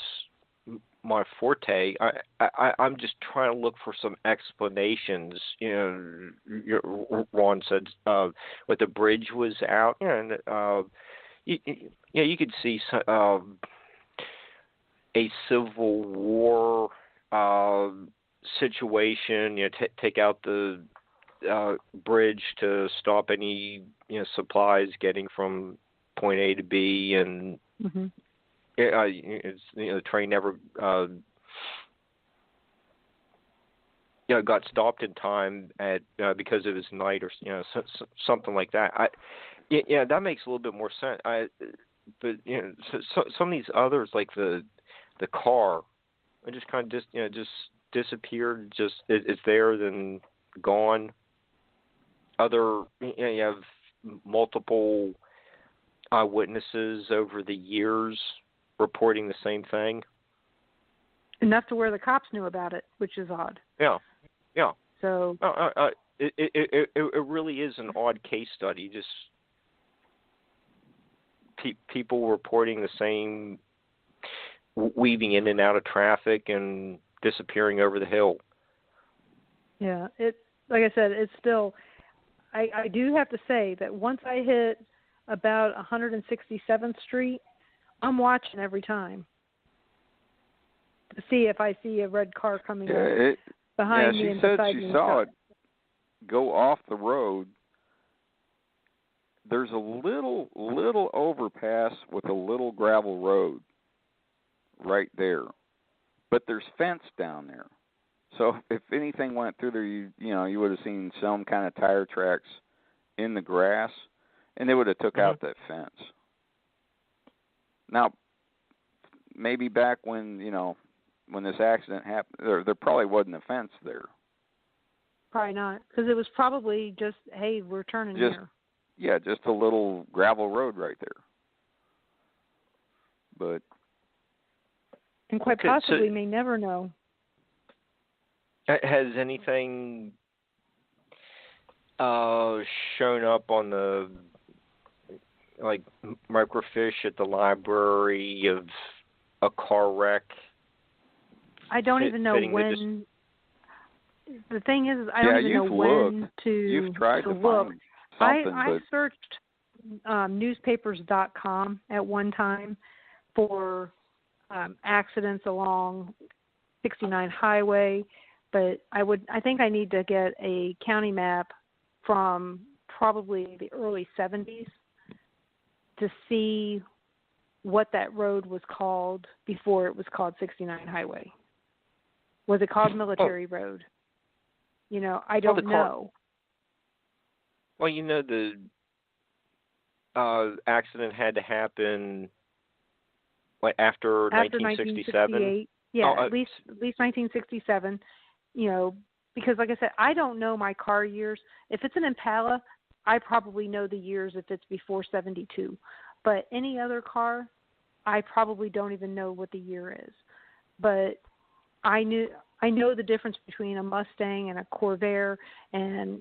my forte. I'm just trying to look for some explanations. Ron said what the bridge was out, and you could see a Civil War situation. Take out the bridge to stop any supplies getting from point A to B, and the train never got stopped in time at because it was night or something like that. That makes a little bit more sense. But some of these others, like the car, it just kind of just disappeared. Just it's there, then gone. Other you have multiple eyewitnesses over the years reporting the same thing. Enough to where the cops knew about it, which is odd. Yeah. So it really is an odd case study. Just people reporting the same, weaving in and out of traffic and disappearing over the hill. Yeah, like I said, it's still. I do have to say that once I hit about 167th Street, I'm watching every time to see if I see a red car coming up behind me and beside me. She saw it go off the road. There's a little overpass with a little gravel road right there, but there's fence down there. So if anything went through there, you would have seen some kind of tire tracks in the grass, and they would have took out that fence. Now, maybe back when this accident happened, there probably wasn't a fence there. Probably not, because it was probably just, hey, we're turning here. Yeah, just a little gravel road right there. But and quite possibly may never know. Has anything shown up on the microfiche at the library of a car wreck? I don't even know when. The thing is, I don't even know when to You've tried to look. Find something, I searched newspapers.com at one time for accidents along 69 Highway. But I think I need to get a county map from probably the early 70s to see what that road was called before it was called 69 Highway. Was it called Military Road? I don't know. Well, the accident had to happen after 1967. Yeah, at least 1967. Because like I said, I don't know my car years. If it's an Impala, I probably know the years if it's before 72. But any other car, I probably don't even know what the year is. But I know the difference between a Mustang and a Corvair and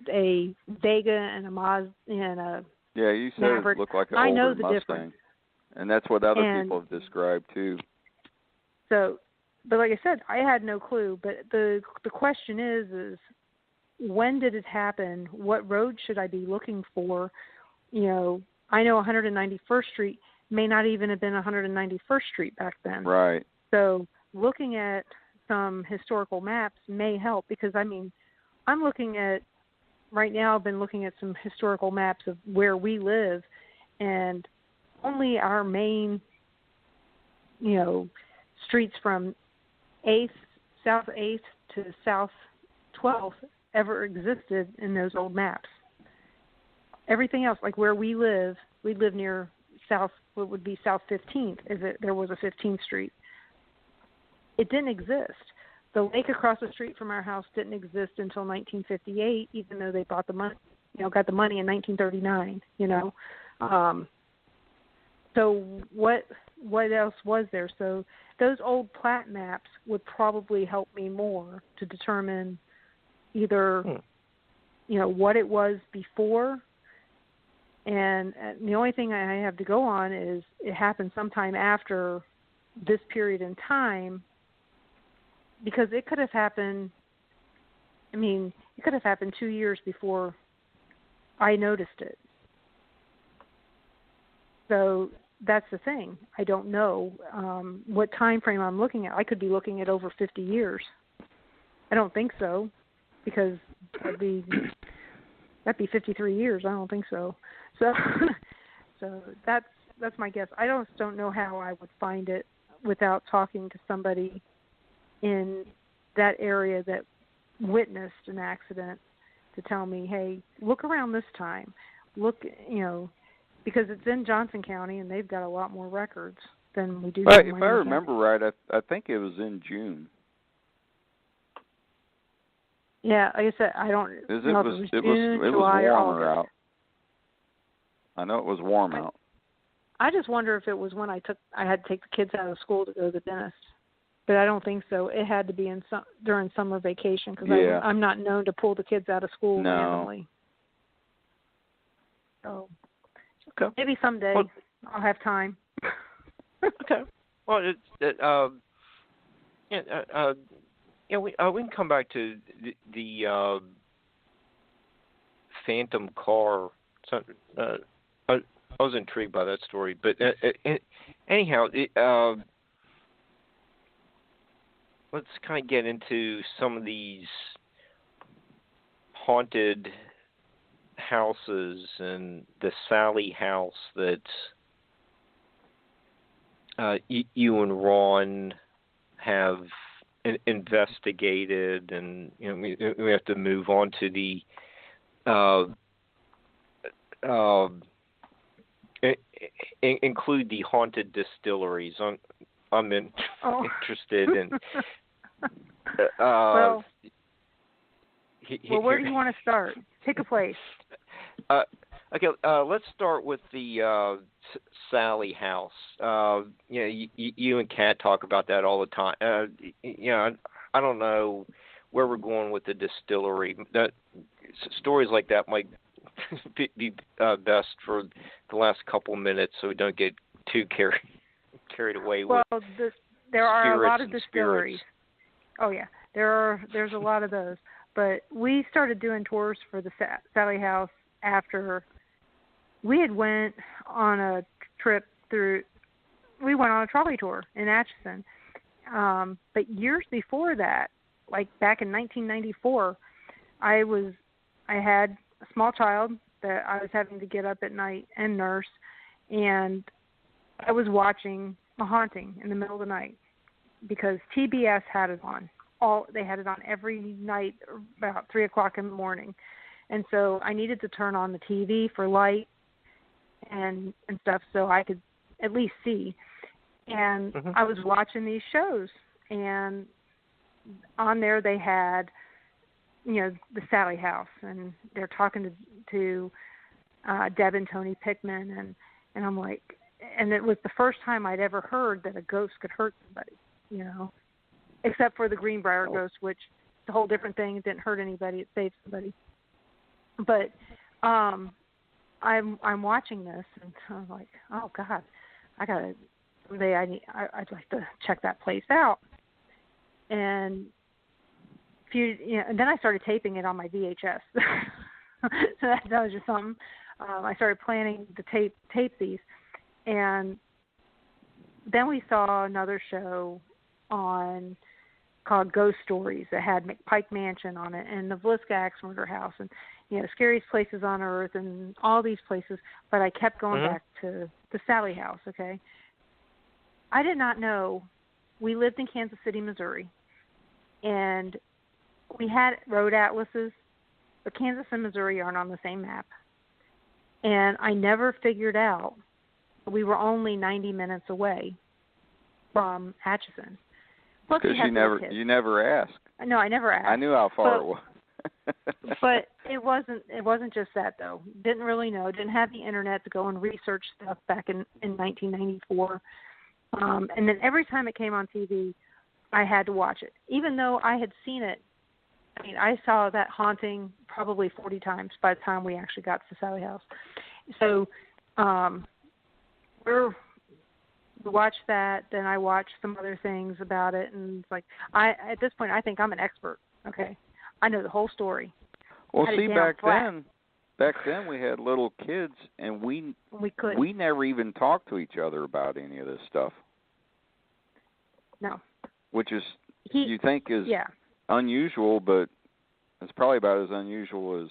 a Vega and a Mazda and a you said Maverick. It looked like an I know older the Mustang. difference. And that's what other people have described too. So, but like I said, I had no clue. But the question is when did it happen? What road should I be looking for? I know 191st Street may not even have been 191st Street back then. Right. So looking at some historical maps may help because, I'm looking at, right now I've been looking at some historical maps of where we live, and only our main, streets from South 8th to South 12th ever existed in those old maps. Everything else, like where we live near what would be South 15th, there was a 15th Street. It didn't exist. The lake across the street from our house didn't exist until 1958, even though they bought the money, got the money in 1939. So what else was there? So those old plat maps would probably help me more to determine either, what it was before. And the only thing I have to go on is it happened sometime after this period in time, because it could have happened, it could have happened 2 years before I noticed it. So that's the thing. I don't know what time frame I'm looking at. I could be looking at over 50 years. I don't think so, because that'd be 53 years. I don't think so. So that's my guess. I don't know how I would find it without talking to somebody in that area that witnessed an accident to tell me, hey, look around this time. Look, because it's in Johnson County and they've got a lot more records than we do. But if I remember right, I think it was in June. Yeah, like I said, I don't know if it was June, July, or warmer August. out. I know it was warm out. I just wonder if it was when I had to take the kids out of school to go to the dentist. but I don't think so. It had to be during summer vacation because I'm not known to pull the kids out of school randomly. So maybe someday I'll have time. Okay. Well, we can come back to the phantom car. So, I was intrigued by that story, but anyhow, let's kind of get into some of these haunted houses and the Sally house that you and Ron have investigated, and we have to move on to the include the haunted distilleries. I'm interested in. Well, where do you want to start? Pick a place. Okay, let's start with the Sally house. You and Kat talk about that all the time. I don't know where we're going with the distillery. That stories like that might be best for the last couple minutes, so we don't get too carried away with. Well, there are a lot of Spirits. distilleries. Oh yeah, there's a lot of those. But we started doing tours for the Sally house after we had went on a trip through. We went on a trolley tour in Atchison. But years before that, like back in 1994, I had a small child that I was having to get up at night and nurse, and I was watching a haunting in the middle of the night because TBS had it on. They had it on every night about 3 o'clock in the morning. And so I needed to turn on the TV for light and stuff so I could at least see. And I was watching these shows, and on there they had, the Sally house, and they're talking to Deb and Tony Pickman, and I'm like, and it was the first time I'd ever heard that a ghost could hurt somebody, except for the Greenbrier ghost, which is a whole different thing. It didn't hurt anybody; it saved somebody. But I'm watching this, and I'm like, oh God, I'd like to check that place out. And and then I started taping it on my VHS. So that was just something. I started planning to tape these, and then we saw another show on called Ghost Stories that had McPike Mansion on it and the Villisca Axe Murder House and Scariest Places on Earth and all these places. But I kept going back to the Sally house. Okay, I did not know. We lived in Kansas City, Missouri, and we had road atlases, but Kansas and Missouri aren't on the same map. And I never figured out we were only 90 minutes away from Atchison. Because you never asked. No, I never asked. I knew how far it was. But it wasn't just that though. Didn't really know. Didn't have the internet to go and research stuff back in 1994. And then every time it came on TV, I had to watch it, even though I had seen it. I mean, I saw that haunting probably 40 times by the time we actually got to the Sally house. So we watched that. Then I watched some other things about it, and it's like at this point I think I'm an expert. Okay, I know the whole story. Well, see, back then we had little kids, and we never even talked to each other about any of this stuff. No. Which is you think is unusual, but it's probably about as unusual as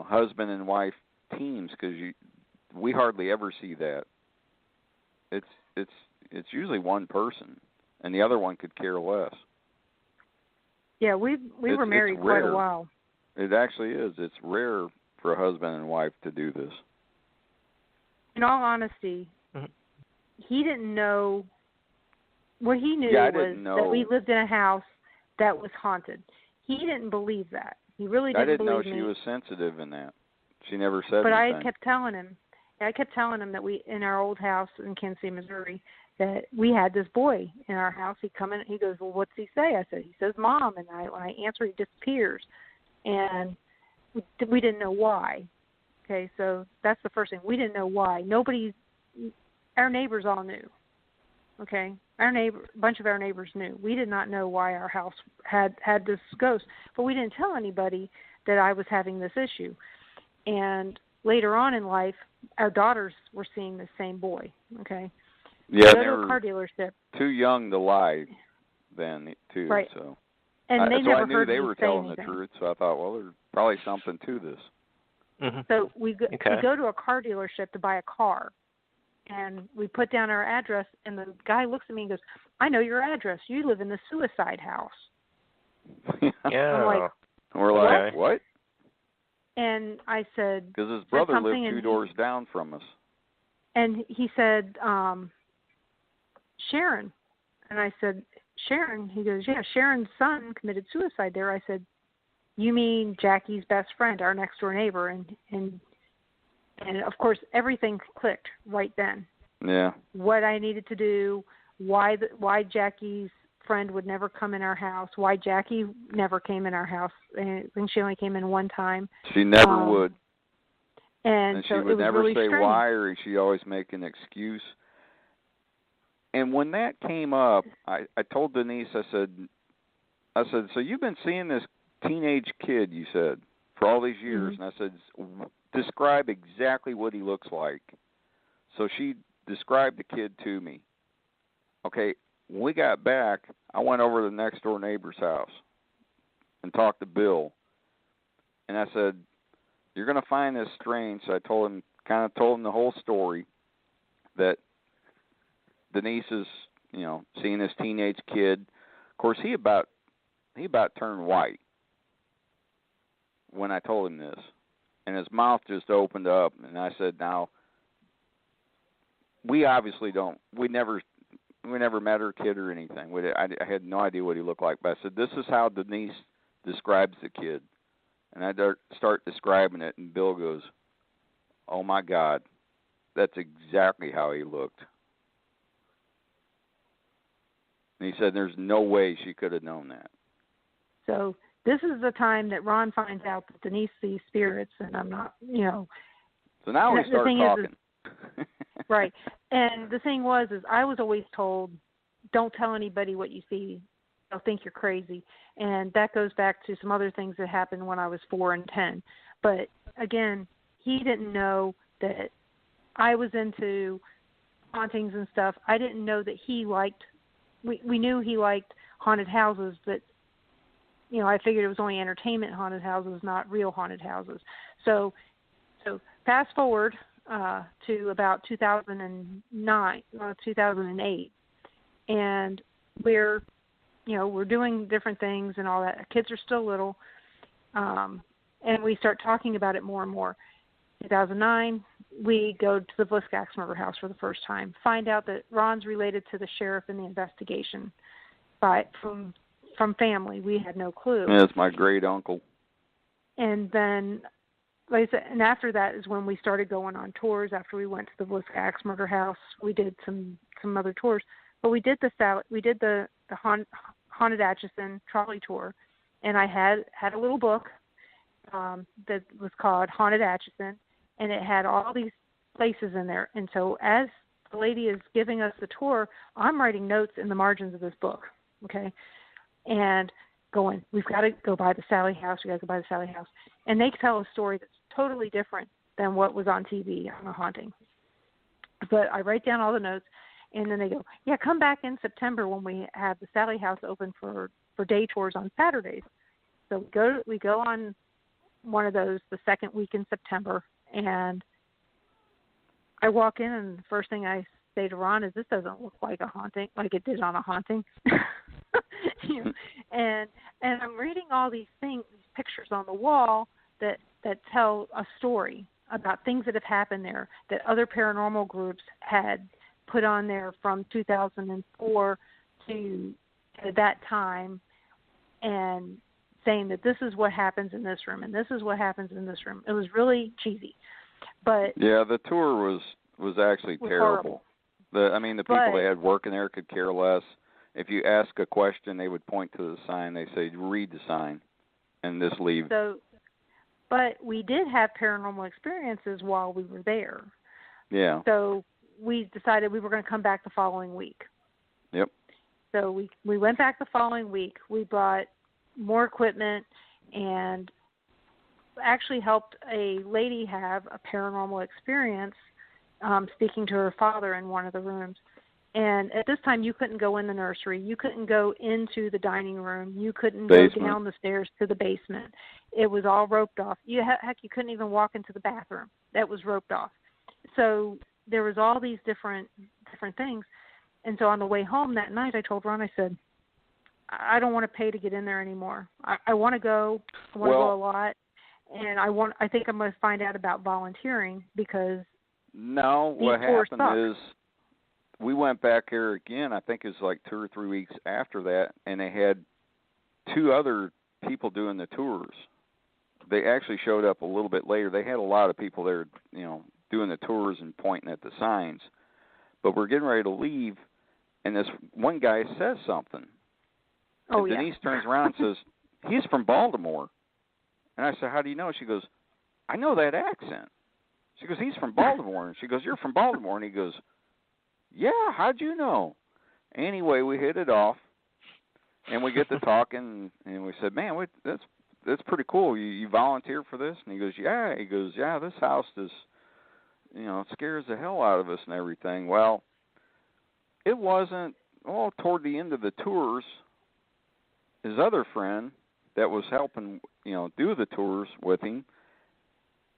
husband and wife teams, because we hardly ever see that. It's usually one person, and the other one could care less. Yeah, we were married quite a while. It actually is. It's rare for a husband and wife to do this. In all honesty, he didn't know. What he knew was that we lived in a house that was haunted. He didn't believe that. He really didn't believe me. I didn't know she was sensitive in that. She never said anything. But anything. I kept telling him that we, in our old house in Kansas City, Missouri, that we had this boy in our house. He come in, he goes, well, what's he say? I said, he says, Mom. And when I answer, he disappears. And we didn't know why. Okay, so that's the first thing. We didn't know why. Our neighbors all knew. Okay, a bunch of our neighbors knew. We did not know why our house had this ghost, but we didn't tell anybody that I was having this issue. And later on in life, our daughters were seeing the same boy. Okay. Yeah, they were a car dealership. Too young to lie then, too. Right. So. And they never I knew heard they were telling anything. the truth, so I thought, well, there's probably something to this. Mm-hmm. So we go to a car dealership to buy a car, and we put down our address, and the guy looks at me and goes, I know your address. You live in the suicide house. Yeah. I'm like, we're like, what? And I said, because his brother lived 2 doors down from us. And he said, Sharon. And I said, Sharon? He goes, yeah, Sharon's son committed suicide there. I said, you mean Jackie's best friend, our next door neighbor? And of course, everything clicked right then. Yeah. What I needed to do, why Jackie's friend would never come in our house, why Jackie never came in our house. I think she only came in one time. She never would. And she so would it was never really say strange. why, or she'd always make an excuse. And when that came up, I told Denise, I said, so you've been seeing this teenage kid, you said, for all these years. Mm-hmm. And I said, describe exactly what he looks like. So she described the kid to me. Okay, when we got back, I went over to the next door neighbor's house and talked to Bill. And I said, you're going to find this strange. So I told him the whole story, that Denise is, seeing this teenage kid. Of course, he about turned white when I told him this, and his mouth just opened up. And I said, now, we obviously don't. We never met her kid or anything. I had no idea what he looked like. But I said, this is how Denise describes the kid. And I start describing it, and Bill goes, oh, my God, that's exactly how he looked. And he said there's no way she could have known that. So this is the time that Ron finds out that Denise sees spirits, and I'm not, So now we start talking. Right. And the thing is I was always told, don't tell anybody what you see. They'll think you're crazy. And that goes back to some other things that happened when I was 4 and 10. But, again, he didn't know that I was into hauntings and stuff. I didn't know that he liked, we knew he liked haunted houses, but, I figured it was only entertainment haunted houses, not real haunted houses. So fast forward to about 2008, and we're doing different things and all that. Kids are still little, and we start talking about it more and more. 2009, we go to the Bliskax murder house for the first time. Find out that Ron's related to the sheriff in the investigation, from family. We had no clue. Yeah, it's my great uncle. And then, like I said, and after that is when we started going on tours. After we went to the Bliskax murder house, we did some other tours. But we did the Haunted Atchison trolley tour, and I had a little book that was called Haunted Atchison, and it had all these places in there. And so as the lady is giving us the tour, I'm writing notes in the margins of this book, okay, and going, we've got to go by the Sally house, and they tell a story that's totally different than what was on TV on a haunting. But I write down all the notes. And then they go, yeah, come back in September when we have the Sally House open for day tours on Saturdays. So we go on one of those the second week in September, and I walk in, and the first thing I say to Ron is, this doesn't look like a haunting, like it did on a haunting. And I'm reading all these things, these pictures on the wall that tell a story about things that have happened there that other paranormal groups had put on there from 2004 to that time, and saying that this is what happens in this room and this is what happens in this room. It was really cheesy, but yeah, the tour was actually terrible. Horrible. The people they had working there could care less. If you ask a question, they would point to the sign. They say, read the sign, and just leave. But we did have paranormal experiences while we were there. Yeah. So we decided we were going to come back the following week. Yep. So we went back the following week. We brought more equipment and actually helped a lady have a paranormal experience speaking to her father in one of the rooms. And at this time, you couldn't go in the nursery. You couldn't go into the dining room. You couldn't go down the stairs to the basement. It was all roped off. Heck, you couldn't even walk into the bathroom. That was roped off. So there was all these different things. And so on the way home that night, I told Ron, I said, I don't want to pay to get in there anymore. I want to go. I want to go a lot. And I think I'm going to find out about volunteering because what happened is we went back there again. I think it was like 2 or 3 weeks after that, and they had 2 other people doing the tours. They actually showed up a little bit later. They had a lot of people there, doing the tours and pointing at the signs. But we're getting ready to leave, and this one guy says something. And Denise turns around and says, he's from Baltimore. And I said, how do you know? She goes, I know that accent. She goes, he's from Baltimore. And she goes, you're from Baltimore. And he goes, yeah, how'd you know? Anyway, we hit it off, and we get to talking, and we said, man, that's pretty cool. You volunteer for this? And he goes, yeah. He goes, yeah, this house is, it scares the hell out of us and everything. Well, it wasn't, toward the end of the tours, his other friend that was helping, do the tours with him,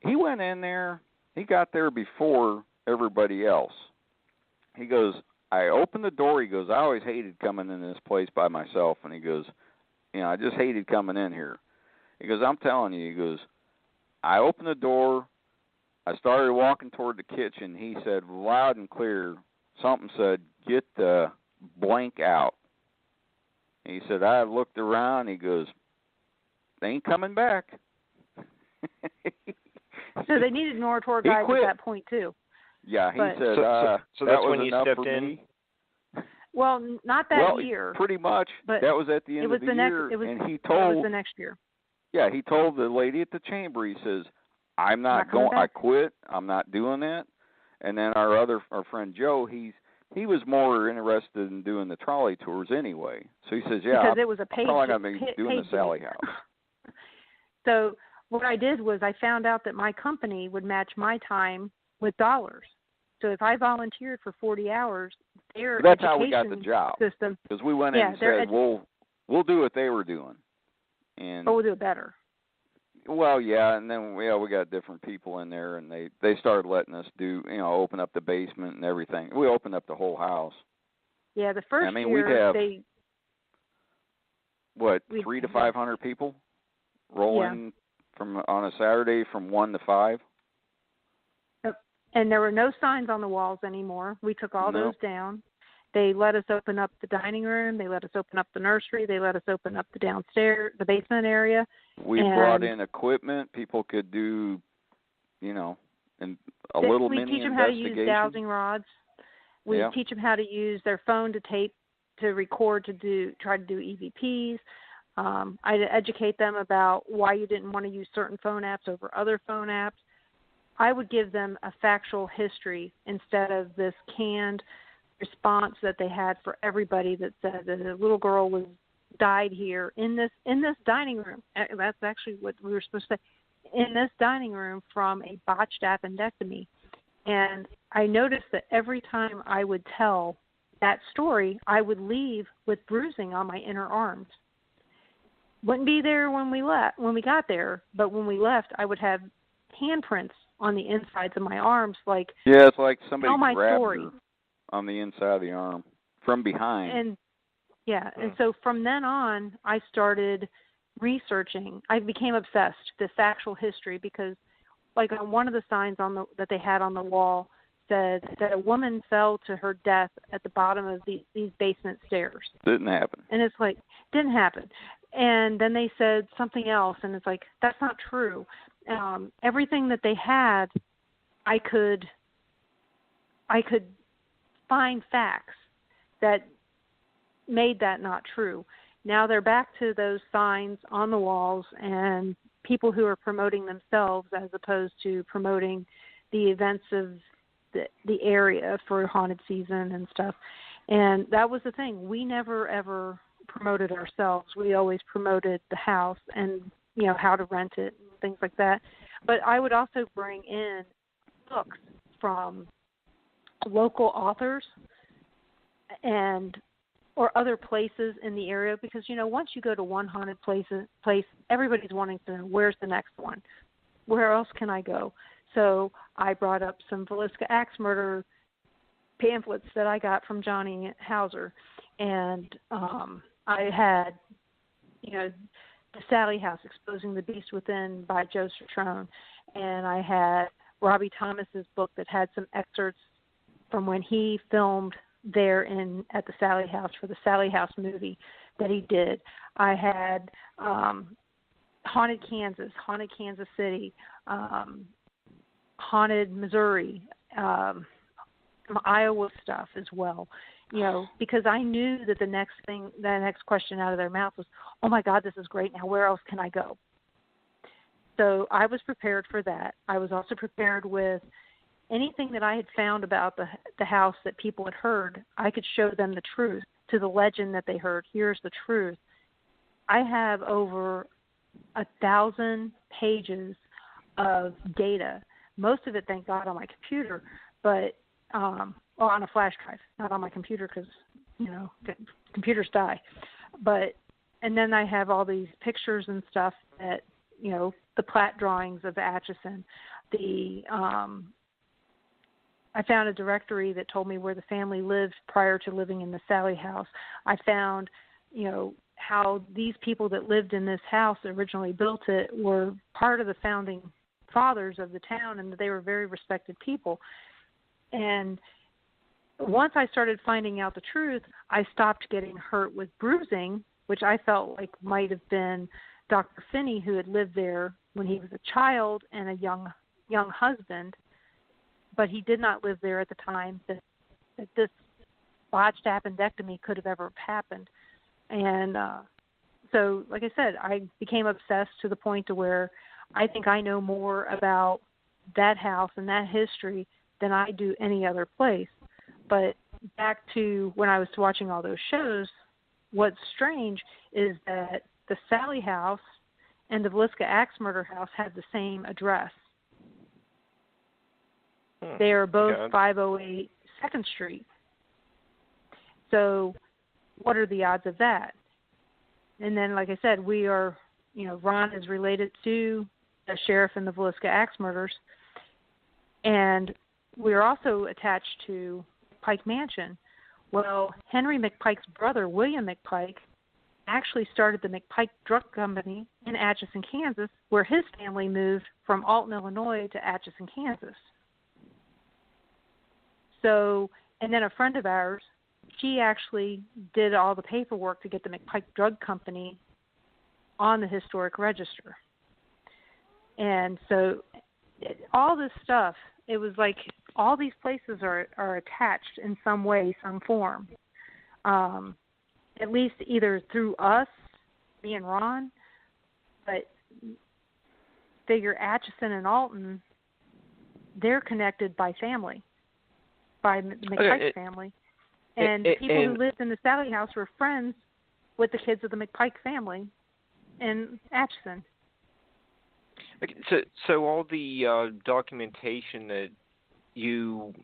he went in there, he got there before everybody else. He goes, I opened the door. He goes, I always hated coming in this place by myself. And he goes, I just hated coming in here. He goes, I'm telling you, he goes, I opened the door. I started walking toward the kitchen. He said, loud and clear, something said, get the blank out. He said, I looked around. He goes, they ain't coming back. So they needed more tour guides at that point, too. Yeah, he said, so that's when you stepped in? Me. Well, not that year. Pretty much. But that was at the end of the year. And he told, it was the next year. Yeah, he told the lady at the chamber, he says, I'm not going, I quit. I'm not doing that. And then our friend Joe, he was more interested in doing the trolley tours anyway. So he says, yeah, because it was a paid, I'm probably going to be doing the Sally House. So what I did was I found out that my company would match my time with dollars. So if I volunteered for 40 hours, their that's education how we got the job. System, because we went in and said, we'll do what they were doing. And we'll do it better. Well, yeah, and then we got different people in there, and they started letting us do, open up the basement and everything. We opened up the whole house. Yeah, the first year we'd have, 300 to 500 people rolling on a Saturday from 1 to 5. And there were no signs on the walls anymore. We took all those down. They let us open up the dining room. They let us open up the nursery. They let us open up the downstairs, the basement area. We brought in equipment. People could do, and a little mini investigation. We teach them how to use dowsing rods. We teach them how to use their phone to tape, to record, try to do EVPs. I educate them about why you didn't want to use certain phone apps over other phone apps. I would give them a factual history instead of this canned response that they had for everybody that said that a little girl died here in this dining room. That's actually what we were supposed to say. In this dining room from a botched appendectomy. And I noticed that every time I would tell that story, I would leave with bruising on my inner arms. Wouldn't be there when we got there, but when we left, I would have handprints on the insides of my arms, it's like somebody grabbed her on the inside of the arm from behind. And so from then on, I started researching. I became obsessed with factual history because, on one of the signs that they had on the wall said that a woman fell to her death at the bottom of these basement stairs. Didn't happen. And it's didn't happen. And then they said something else, and it's that's not true. Everything that they had, I could find facts that made that not true. Now they're back to those signs on the walls and people who are promoting themselves as opposed to promoting the events of the area for haunted season and stuff. And that was the thing. We never, ever promoted ourselves. We always promoted the house and, you know, how to rent it and things like that. But I would also bring in books from local authors and or other places in the area, because, you know, once you go to one haunted place, everybody's wanting to know, where's the next one? Where else can I go? So I brought up some Villisca axe murder pamphlets that I got from Johnny Hauser, and I had, you know, The Sally House, Exposing the Beast Within by Joe Citrone, and I had Robbie Thomas's book that had some excerpts from when he filmed there at the Sally House for the Sally House movie that he did. I had Haunted Kansas City, Haunted Missouri, some Iowa stuff as well. You know, because I knew that the next question out of their mouth was, "Oh my God, this is great! Now where else can I go?" So I was prepared for that. I was also prepared with anything that I had found about the house that people had heard. I could show them the truth to the legend that they heard. Here's the truth. I have over 1,000 pages of data. Most of it, thank God, on my computer, but on a flash drive, not on my computer because, you know, computers die. And then I have all these pictures and stuff that, you know, the plat drawings of Atchison, I found a directory that told me where the family lived prior to living in the Sally House. I found, you know, how these people that lived in this house originally built it were part of the founding fathers of the town, and that they were very respected people. And once I started finding out the truth, I stopped getting hurt with bruising, which I felt like might have been Dr. Finney, who had lived there when he was a child and a young husband, but he did not live there at the time that this botched appendectomy could have ever happened. And so, like I said, I became obsessed to the point to where I think I know more about that house and that history than I do any other place. But back to when I was watching all those shows, what's strange is that the Sally House and the Villisca Axe Murder House had the same address. They are both 508 2nd Street. So what are the odds of that? And then, like I said, we are, you know, Ron is related to the sheriff in the Villisca Axe murders. And we're also attached to Pike Mansion. Well, Henry McPike's brother, William McPike, actually started the McPike Drug Company in Atchison, Kansas, where his family moved from Alton, Illinois to Atchison, Kansas. So, and then a friend of ours, she actually did all the paperwork to get the McPike Drug Company on the historic register. And so all this stuff, it was like all these places are attached in some way, some form. At least either through us, me and Ron, but figure Atchison and Alton, they're connected by family, by the McPike family. And the people who lived in the Sally House were friends with the kids of the McPike family in Atchison. So all the documentation that you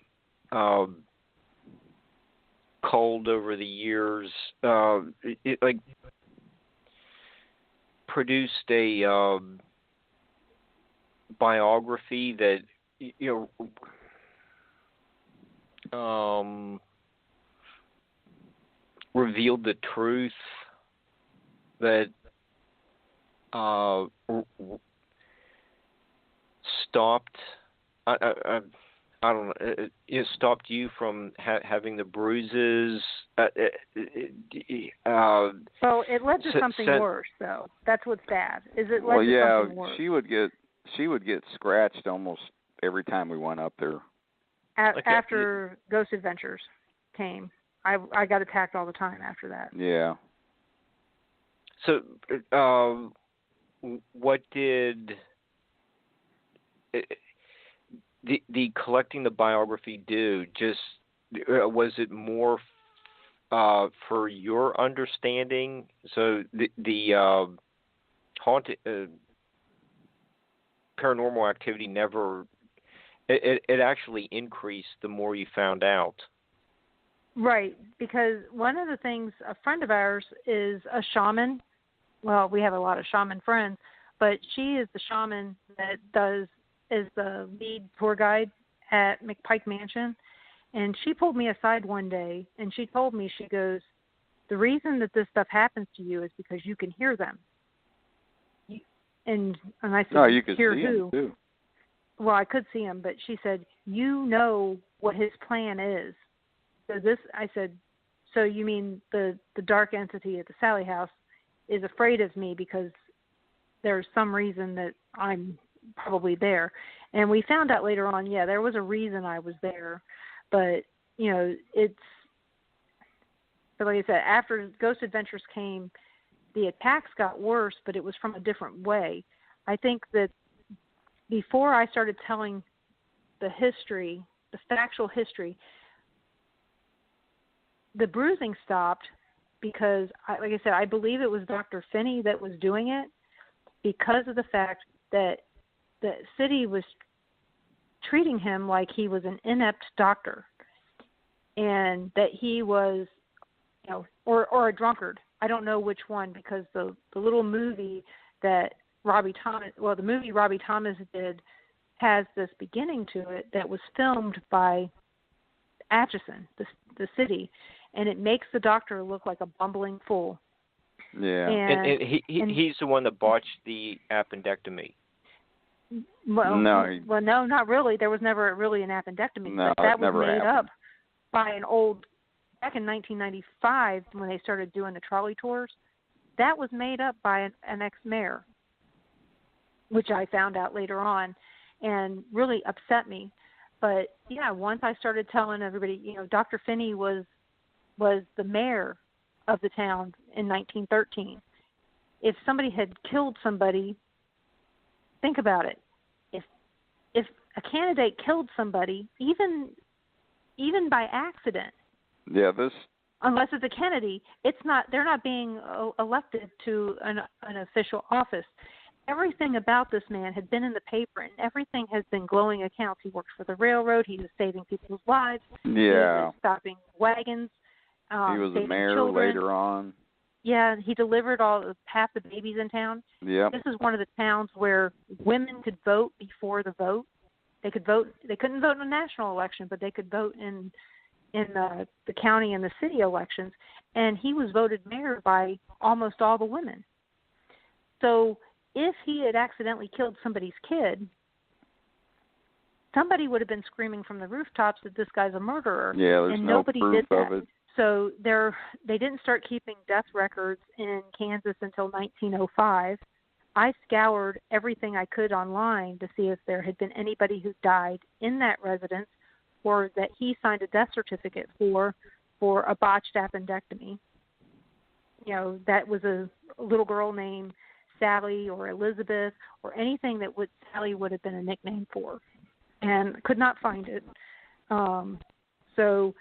culled over the years, it like produced a biography that revealed the truth that stopped. I don't know. It stopped you from having the bruises. Well, it led to something worse, though. That's what's bad. Is it led to something worse? She would get scratched almost every time we went up there. After Ghost Adventures. came. I got attacked all the time after that. Yeah. So, what did the collecting the biography do? Just was it more for your understanding? So the haunted paranormal activity never. It actually increased the more you found out. Right, because one of the things, a friend of ours is a shaman. Well, we have a lot of shaman friends, but she is the shaman that is the lead tour guide at McPike Mansion. And she pulled me aside one day, and she told me, she goes, the reason that this stuff happens to you is because you can hear them. And I said, no, you could hear see who? them too. Well, I could see him, but she said, you know what his plan is. So I said, so you mean the dark entity at the Sally house is afraid of me because there's some reason that I'm probably there. And we found out later on, yeah, there was a reason I was there. But, you know, but like I said, after Ghost Adventures came, the attacks got worse, but it was from a different way. I think that before I started telling the history, the factual history, the bruising stopped because, like I said, I believe it was Dr. Finney that was doing it because of the fact that the city was treating him like he was an inept doctor and that he was, you know, or a drunkard. I don't know which one, because the little movie that the movie Robbie Thomas did has this beginning to it that was filmed by Atchison, the city, and it makes the doctor look like a bumbling fool. Yeah. And he's the one that botched the appendectomy. Well, no, not really. There was never really an appendectomy. No, but that never was made happened. up by back in 1995 when they started doing the trolley tours. That was made up by an ex-mayor, which I found out later on, and really upset me. But yeah, once I started telling everybody, you know, Dr. Finney was the mayor of the town in 1913. If somebody had killed somebody, think about it. If a candidate killed somebody, even by accident, yeah, unless it's a Kennedy, they're not being elected to an official office. Everything about this man had been in the paper, and everything has been glowing accounts. He worked for the railroad. He was saving people's lives. Yeah. He was stopping wagons. He was a mayor children. later on. Yeah, he delivered half the babies in town. Yep. This is one of the towns where women could vote before the vote. They could vote. They couldn't vote in a national election, but they could vote in the county and the city elections. And he was voted mayor by almost all the women. So if he had accidentally killed somebody's kid, somebody would have been screaming from the rooftops that this guy's a murderer. Yeah, there's and no nobody proof did that. of it. So they didn't start keeping death records in Kansas until 1905. I scoured everything I could online to see if there had been anybody who died in that residence or that he signed a death certificate for a botched appendectomy. You know, that was a little girl named Sally or Elizabeth or anything that Sally would have been a nickname for, and could not find it. So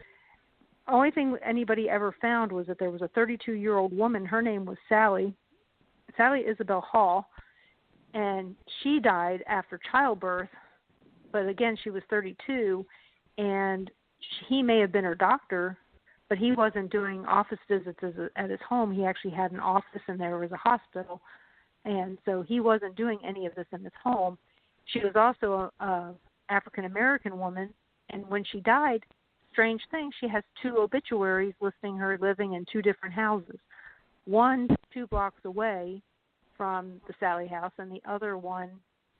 only thing anybody ever found was that there was a 32-year-old woman. Her name was Sally Isabel Hall, and she died after childbirth. But again, she was 32, and he may have been her doctor, but he wasn't doing office visits at his home. He actually had an office, and there was a hospital, and so he wasn't doing any of this in his home. She was also a African-American woman, and when she died, strange thing, she has 2 obituaries listing her living in 2 different houses. One 2 blocks away from the Sally house, and the other one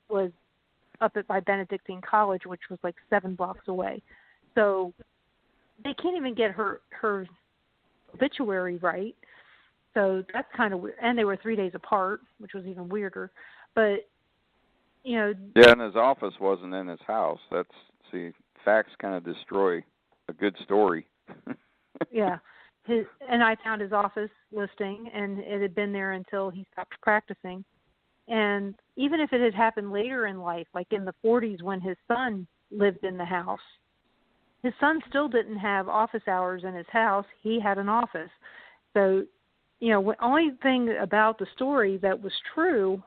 was up by Benedictine College, which was like 7 blocks away. So they can't even get her obituary right. So that's kind of weird. And they were 3 days apart, which was even weirder. But, you know. Yeah, and his office wasn't in his house. Facts kind of destroy a good story. Yeah. And I found his office listing, and it had been there until he stopped practicing. And even if it had happened later in life, like in the 40s when his son lived in the house, his son still didn't have office hours in his house. He had an office. So, the only thing about the story that was true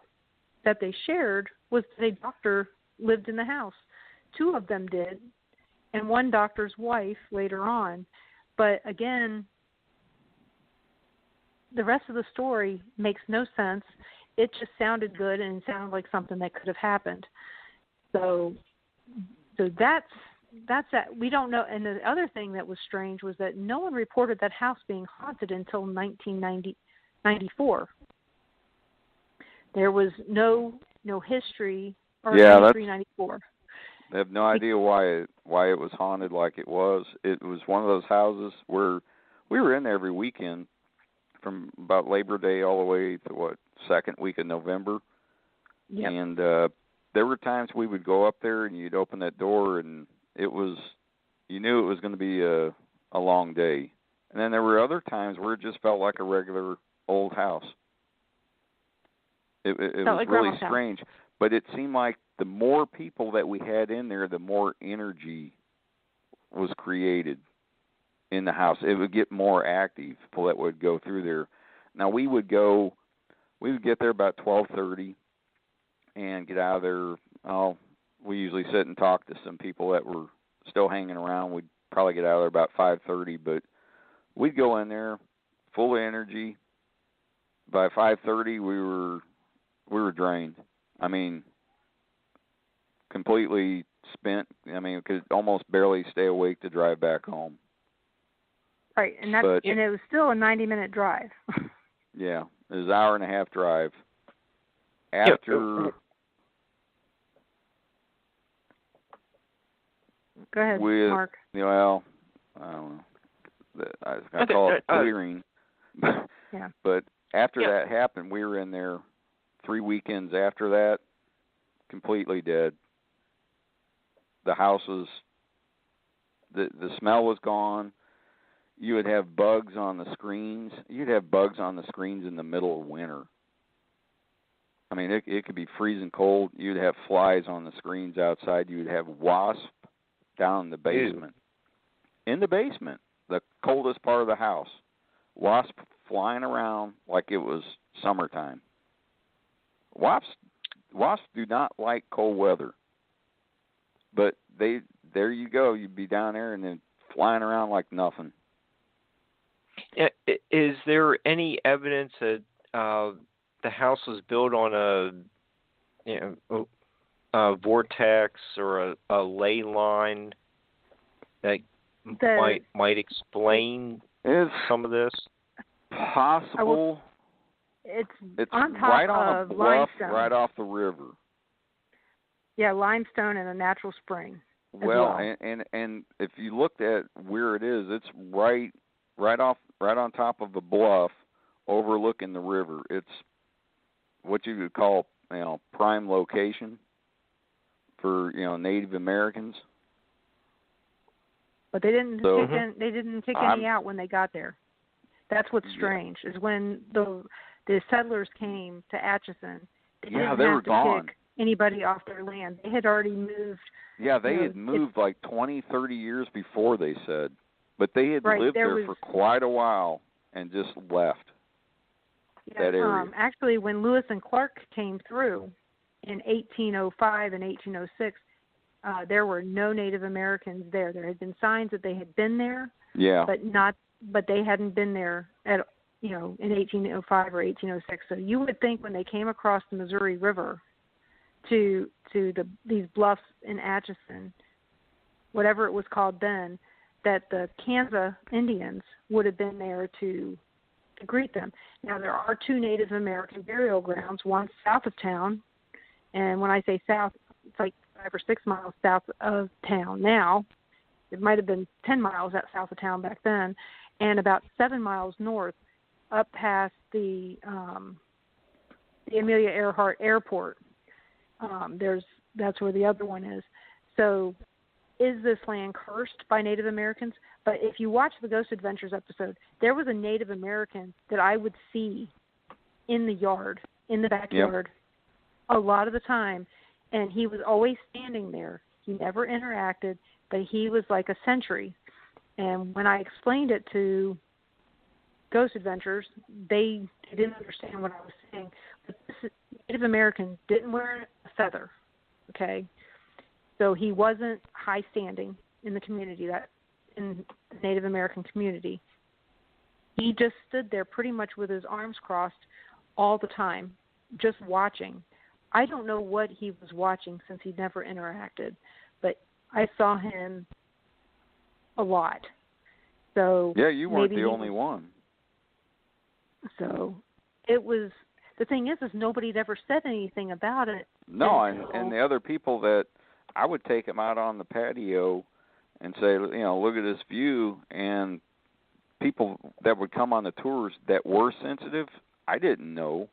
that they shared was that a doctor lived in the house. 2 of them did, and one doctor's wife later on. But again, the rest of the story makes no sense. It just sounded good and sounded like something that could have happened. So that's that. We don't know. And the other thing that was strange was that no one reported that house being haunted until 1994. There was no history or 93, 94. I have no idea why it was haunted like it was. It was one of those houses where we were in there every weekend from about Labor Day all the way to second week of November. Yep. And there were times we would go up there and you'd open that door and you knew it was going to be a long day. And then there were other times where it just felt like a regular old house. It was like really Grandma's strange. House. But it seemed like the more people that we had in there, the more energy was created in the house. It would get more active, people that would go through there. Now we would get there about 12:30 and get out of there. We usually sit and talk to some people that were still hanging around. We'd probably get out of there about 5:30, but we'd go in there full of energy. By 5:30 we were drained. I mean, completely spent. I mean, could almost barely stay awake to drive back home. Right, and it was still a 90-minute drive. Yeah, it was an hour and a half drive. After. Go ahead, Mark. Well, I don't know. I call it clearing. Yeah. But after that happened, we were in there 3 weekends after that, completely dead. The house was, the smell was gone. You would have bugs on the screens. You'd have bugs on the screens in the middle of winter. I mean, it could be freezing cold. You'd have flies on the screens outside. You'd have wasps down in the basement. Ew. In the basement, the coldest part of the house. Wasps flying around like it was summertime. Wasps do not like cold weather. But there you go. You'd be down there and then flying around like nothing. Is there any evidence that the house was built on a vortex or a ley line that might explain some of this? Possible. It's on top right on of a bluff, limestone. right off the river. Yeah, limestone and a natural spring. Well. And if you looked at where it is, it's right on top of a bluff overlooking the river. It's what you would call, prime location for, Native Americans. But they didn't take any out when they got there. That's what's strange, is when the settlers came to Atchison, they didn't have to kick anybody off their land. They had already moved. Yeah, they had moved like 20, 30 years before, they said. But they had lived there for quite a while and just left that area. Actually, when Lewis and Clark came through in 1805 and 1806, there were no Native Americans there. There had been signs that they had been there, but they hadn't been there in 1805 or 1806. So you would think when they came across the Missouri River to these bluffs in Atchison, whatever it was called then, that the Kansas Indians would have been there to greet them. Now, there are 2 Native American burial grounds, one south of town, and when I say south, it's like 5 or 6 miles south of town now. It might have been 10 miles south of town back then, and about 7 miles north up past the Amelia Earhart Airport. That's where the other one is. So is this land cursed by Native Americans? But if you watch the Ghost Adventures episode, there was a Native American that I would see in the yard, in the backyard, a lot of the time, and he was always standing there. He never interacted, but he was like a sentry. And when I explained it to Ghost Adventures, they didn't understand what I was saying. But this Native American didn't wear a feather, okay? So he wasn't high standing in the community, in the Native American community. He just stood there pretty much with his arms crossed all the time, just watching. I don't know what he was watching since he never interacted, but I saw him a lot. So yeah, you weren't the only one. So it was, the thing is nobody had ever said anything about it. No, and the other people that I would take him out on the patio and say, you know, look at this view, and people that would come on the tours that were sensitive, I didn't know.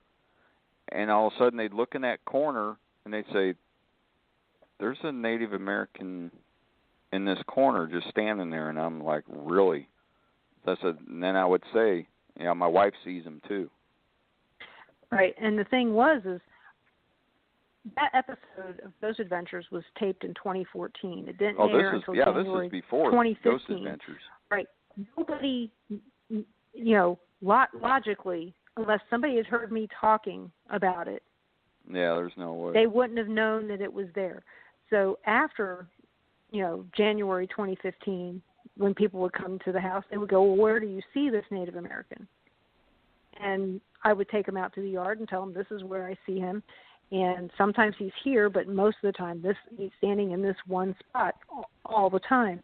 And all of a sudden they'd look in that corner and they'd say, there's a Native American in this corner just standing there. And I'm like, really? And then I would say, you know, my wife sees him too. Right. And the thing is that episode of Ghost Adventures was taped in 2014. It didn't air until January this is before 2015. Ghost Adventures. Right. Nobody, you know, logically, unless somebody had heard me talking about it, yeah, there's no way. they wouldn't have known that it was there. So after, you know, January 2015, when people would come to the house, they would go, well, where do you see this Native American? And I would take him out to the yard and tell him, this is where I see him. And sometimes he's here, but most of the time he's standing in this one spot all the time.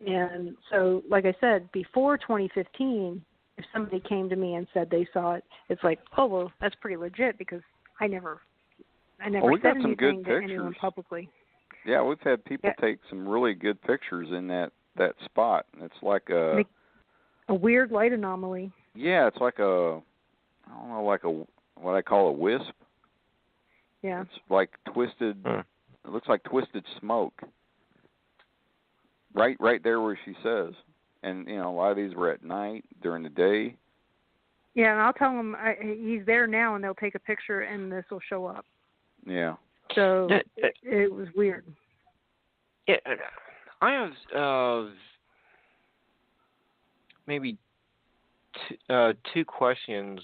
And so, like I said, before 2015, if somebody came to me and said they saw it, it's like, oh, well, that's pretty legit because I never said anything to anyone publicly. Yeah, we've had people take some really good pictures in that spot. It's like a weird light anomaly. Yeah, it's like I don't know, like what I call a wisp. Yeah. It's like twisted. It looks like twisted smoke. Right there where she says. And, you know, a lot of these were at night, during the day. Yeah, and I'll tell them he's there now, and they'll take a picture, and this will show up. Yeah. So it was weird. Yeah, I have maybe two questions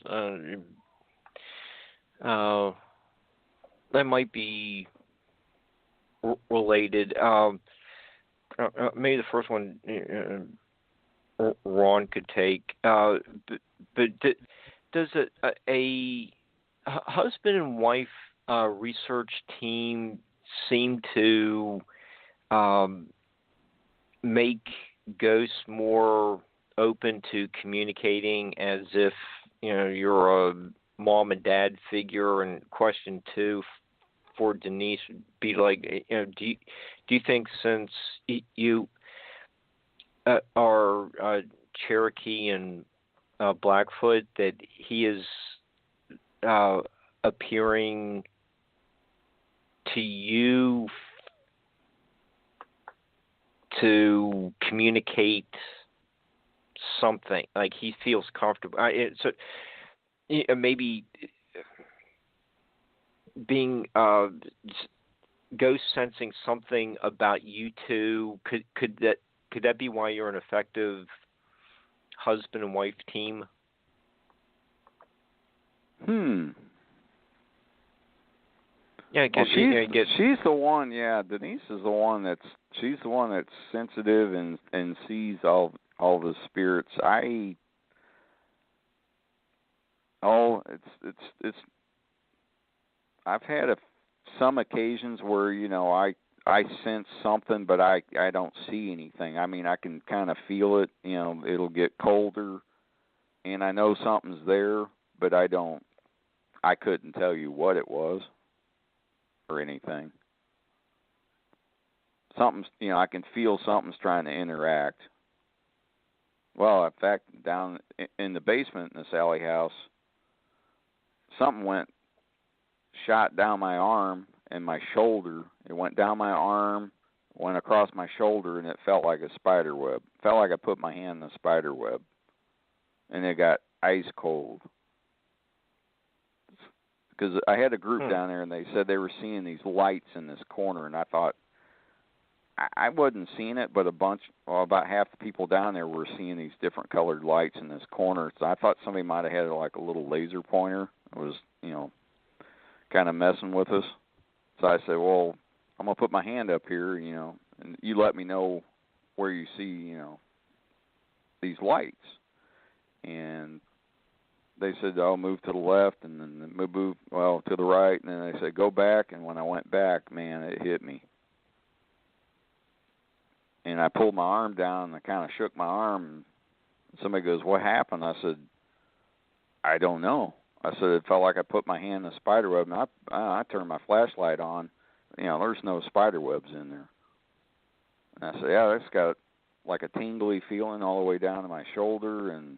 that might be related. Maybe the first one Ron could take. But does a husband and wife research team seem to make ghosts more open to communicating, as if, you know, you're a mom and dad figure? And question two for Denise would be like, you know, do you think, since you are Cherokee and Blackfoot, that he is appearing to you to communicate something, like he feels comfortable? So maybe being ghost sensing something about you two, could that be why you're an effective husband and wife team? Yeah, because she's the one. Yeah, Denise is the one she's the one that's sensitive and sees all the spirits. It's. I've had some occasions where, you know, I sense something, but I don't see anything. I mean, I can kind of feel it. You know, it'll get colder, and I know something's there, but I couldn't tell you what it was or anything. Something's, you know, I can feel something's trying to interact. Well, in fact, down in the basement in the Sally house, something shot down my arm and my shoulder. It went down my arm, went across my shoulder, and it felt like a spider web. Felt like I put my hand in a spider web, and it got ice cold. Because I had a group down there, and they said they were seeing these lights in this corner, and I thought, I wasn't seeing it, but about half the people down there were seeing these different colored lights in this corner. So I thought somebody might have had like a little laser pointer. It was, kind of messing with us. So I said, well, I'm going to put my hand up here, and you let me know where you see, these lights. And they said, oh, move to the left, and then move, to the right. And then they said, go back. And when I went back, man, it hit me. And I pulled my arm down, and I kind of shook my arm. And somebody goes, what happened? I said, I don't know. I said, it felt like I put my hand in a spider web, and I turned my flashlight on. There's no spider webs in there. And I said, yeah, that's got like a tingly feeling all the way down to my shoulder, and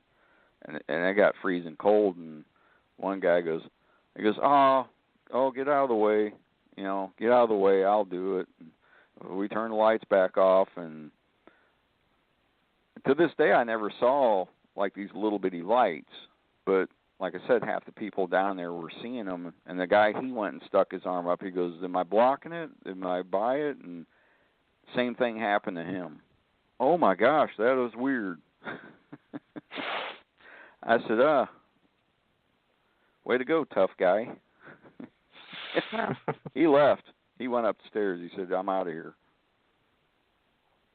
I got freezing cold. And one guy goes, oh, get out of the way. Get out of the way, I'll do it. And we turned the lights back off, and to this day I never saw like these little bitty lights, but like I said, half the people down there were seeing them, and the guy, he went and stuck his arm up. He goes, am I blocking it? Am I by it? And same thing happened to him. Oh my gosh, that was weird. I said, way to go, tough guy. He left. He went upstairs. He said, I'm out of here.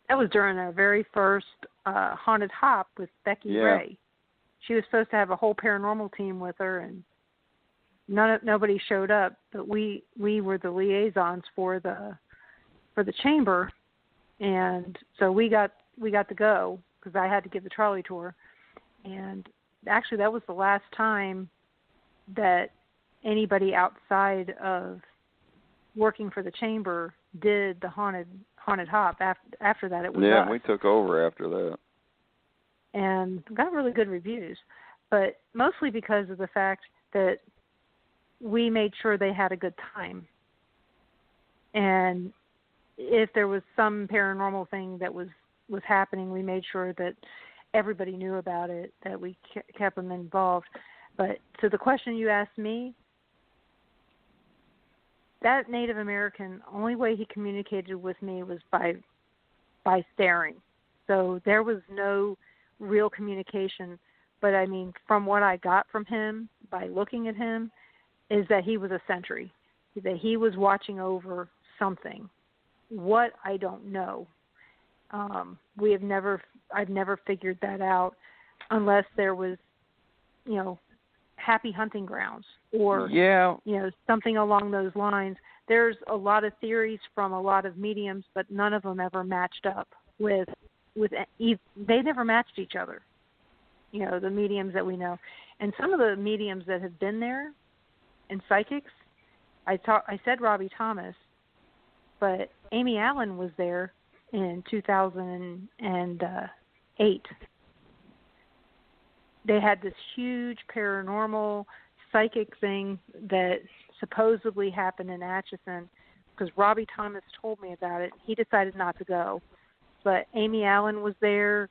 That was during our very first haunted hop with Becky Ray. She was supposed to have a whole paranormal team with her, and nobody showed up. But we were the liaisons for the chamber, and so we got to go because I had to give the trolley tour. And actually, that was the last time that anybody outside of working for the chamber did the haunted hop. After that, it was us. We took over after that, and got really good reviews, but mostly because of the fact that we made sure they had a good time. And if there was some paranormal thing that was happening, we made sure that everybody knew about it, that we kept them involved. But to the question you asked me, that Native American, only way he communicated with me was by staring. So there was no real communication. But, I mean, from what I got from him by looking at him is that he was a sentry, that he was watching over something. What, I don't know. I've never figured that out unless there was, happy hunting grounds or something along those lines. There's a lot of theories from a lot of mediums, but none of them ever matched up with they never matched each other, the mediums that we know. And some of the mediums that have been there and psychics, I said Robbie Thomas, but Amy Allen was there in 2008. They had this huge paranormal psychic thing that supposedly happened in Atchison because Robbie Thomas told me about it. He decided not to go. But Amy Allen was there,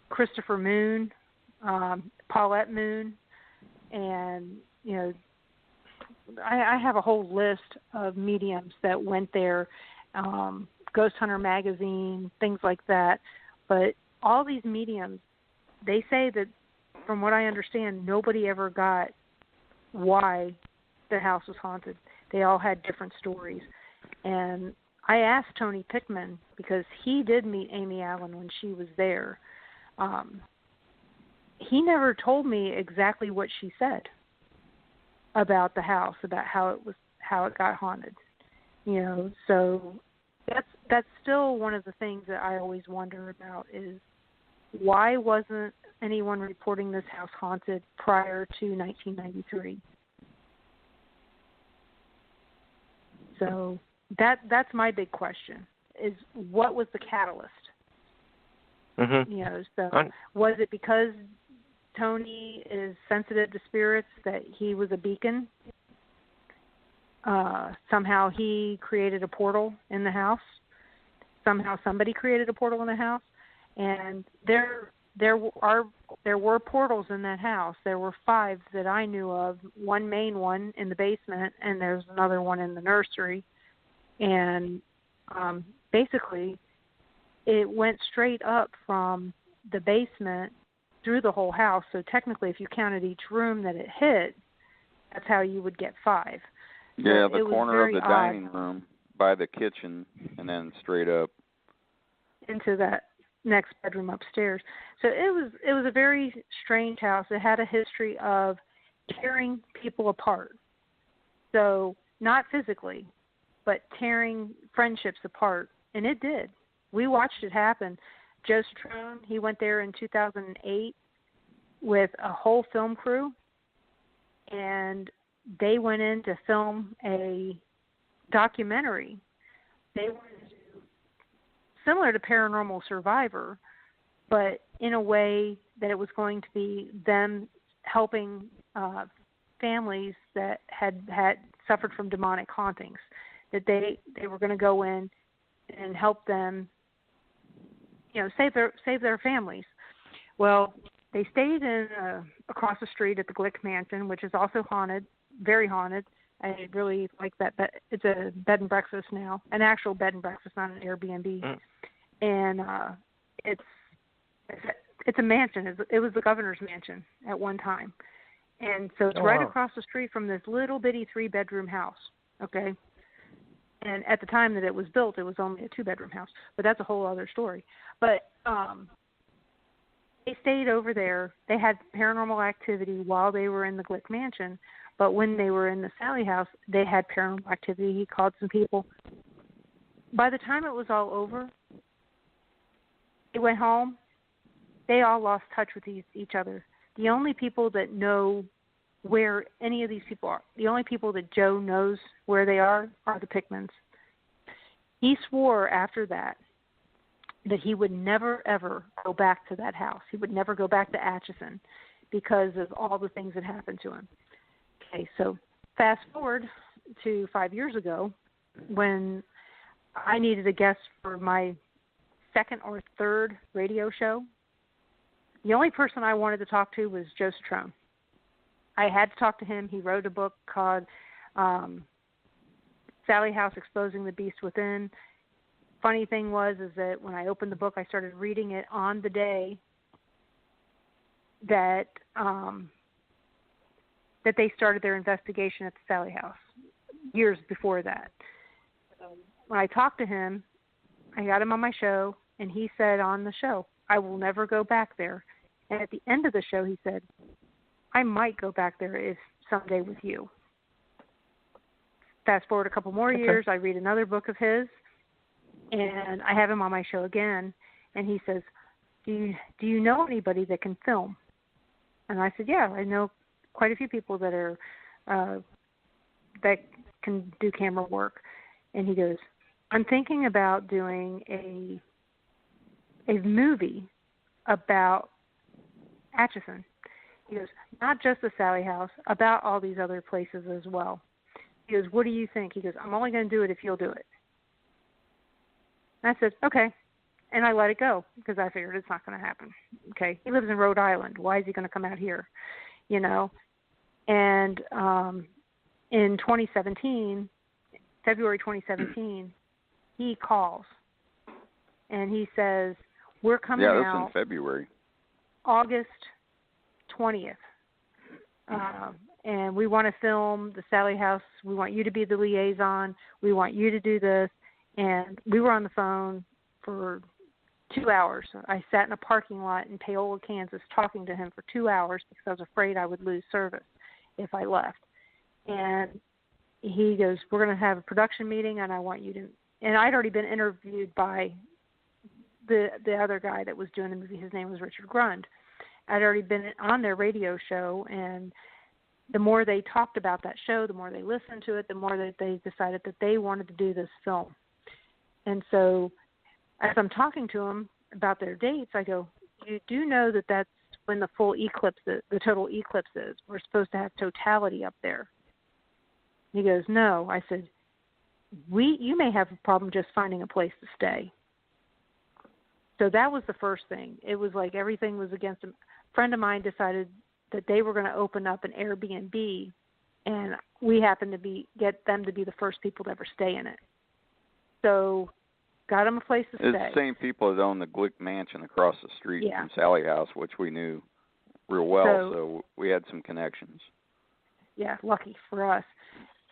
Christopher Moon, Paulette Moon, and, I have a whole list of mediums that went there, Ghost Hunter magazine, things like that. But all these mediums, they say that, from what I understand, nobody ever got why the house was haunted. They all had different stories. And I asked Tony Pickman, because he did meet Amy Allen when she was there. He never told me exactly what she said about the house, about how it got haunted. So that's still one of the things that I always wonder about is, why wasn't anyone reporting this house haunted prior to 1993? So that's my big question, is what was the catalyst? Mm-hmm. So was it because Tony is sensitive to spirits that he was a beacon? Somehow he created a portal in the house somehow somebody created a portal in the house, and there were portals in that house. There were 5 that I knew of, one main one in the basement, and there's another one in the nursery. And basically, it went straight up from the basement through the whole house. So technically, if you counted each room that it hit, that's how you would get 5. Yeah, the corner of the dining room by the kitchen, and then straight up into that next bedroom upstairs. So it was a very strange house. It had a history of tearing people apart. So not physically, but tearing friendships apart. And it did. We watched it happen. Joe Citrone, he went there in 2008 with a whole film crew, and they went in to film a documentary. They wanted to do similar to Paranormal Survivor, but in a way that it was going to be them helping families that had suffered from demonic hauntings, that they were going to go in and help them, save their families. Well, they stayed in across the street at the Glick Mansion, which is also haunted, very haunted. I really like that. It's a bed and breakfast now, an actual bed and breakfast, not an Airbnb. And it's a mansion. It was the governor's mansion at one time. And so it's right across the street from this little bitty 3-bedroom house, okay? And at the time that it was built, it was only a 2-bedroom house. But that's a whole other story. But they stayed over there. They had paranormal activity while they were in the Glick Mansion. But when they were in the Sally house, they had paranormal activity. He called some people. By the time it was all over, they went home. They all lost touch with each other. The only people that know where any of these people are, the only people that Joe knows where they are the Pickmans. He swore after that he would never, ever go back to that house. He would never go back to Atchison because of all the things that happened to him. Okay, so fast forward to 5 years ago when I needed a guest for my 2nd or 3rd radio show. The only person I wanted to talk to was Joe Citrone. I had to talk to him. He wrote a book called Sally House Exposing the Beast Within. Funny thing was that when I opened the book, I started reading it on the day that that they started their investigation at the Sally House, years before that. When I talked to him, I got him on my show, and he said on the show, I will never go back there. And at the end of the show, he said, I might go back there if someday with you. Fast forward a couple more years, I read another book of his, and I have him on my show again, and he says, do you know anybody that can film? And I said, yeah, I know quite a few people that are that can do camera work. And he goes, I'm thinking about doing a movie about Atchison. He goes, not just the Sally House, about all these other places as well. He goes, what do you think? He goes, I'm only going to do it if you'll do it. And I said, okay. And I let it go because I figured it's not going to happen. Okay. He lives in Rhode Island. Why is he going to come out here? And in 2017, February 2017, he calls and he says, we're coming out. Yeah, that's in February. August 20th. And we want to film the Sally House. We want you to be the liaison. We want you to do this. And we were on the phone for 2 hours. I sat in a parking lot in Paola, Kansas, talking to him for 2 hours because I was afraid I would lose service if I left. And he goes, we're going to have a production meeting, and I want you to – and I'd already been interviewed by the other guy that was doing the movie. His name was Richard Grund. I'd already been on their radio show, and the more they talked about that show, the more they listened to it, the more that they decided that they wanted to do this film. And so as I'm talking to them about their dates, I go, you do know that that's when the full eclipse, the total eclipse is. We're supposed to have totality up there. He goes, no. I said, you may have a problem just finding a place to stay. So that was the first thing. It was like everything was against him. A friend of mine decided that they were going to open up an Airbnb, and we happened to get them to be the first people to ever stay in it. So got them a place to stay. It's the same people that own the Glick Mansion across the street from Sally House, which we knew real well, so we had some connections. Yeah, lucky for us.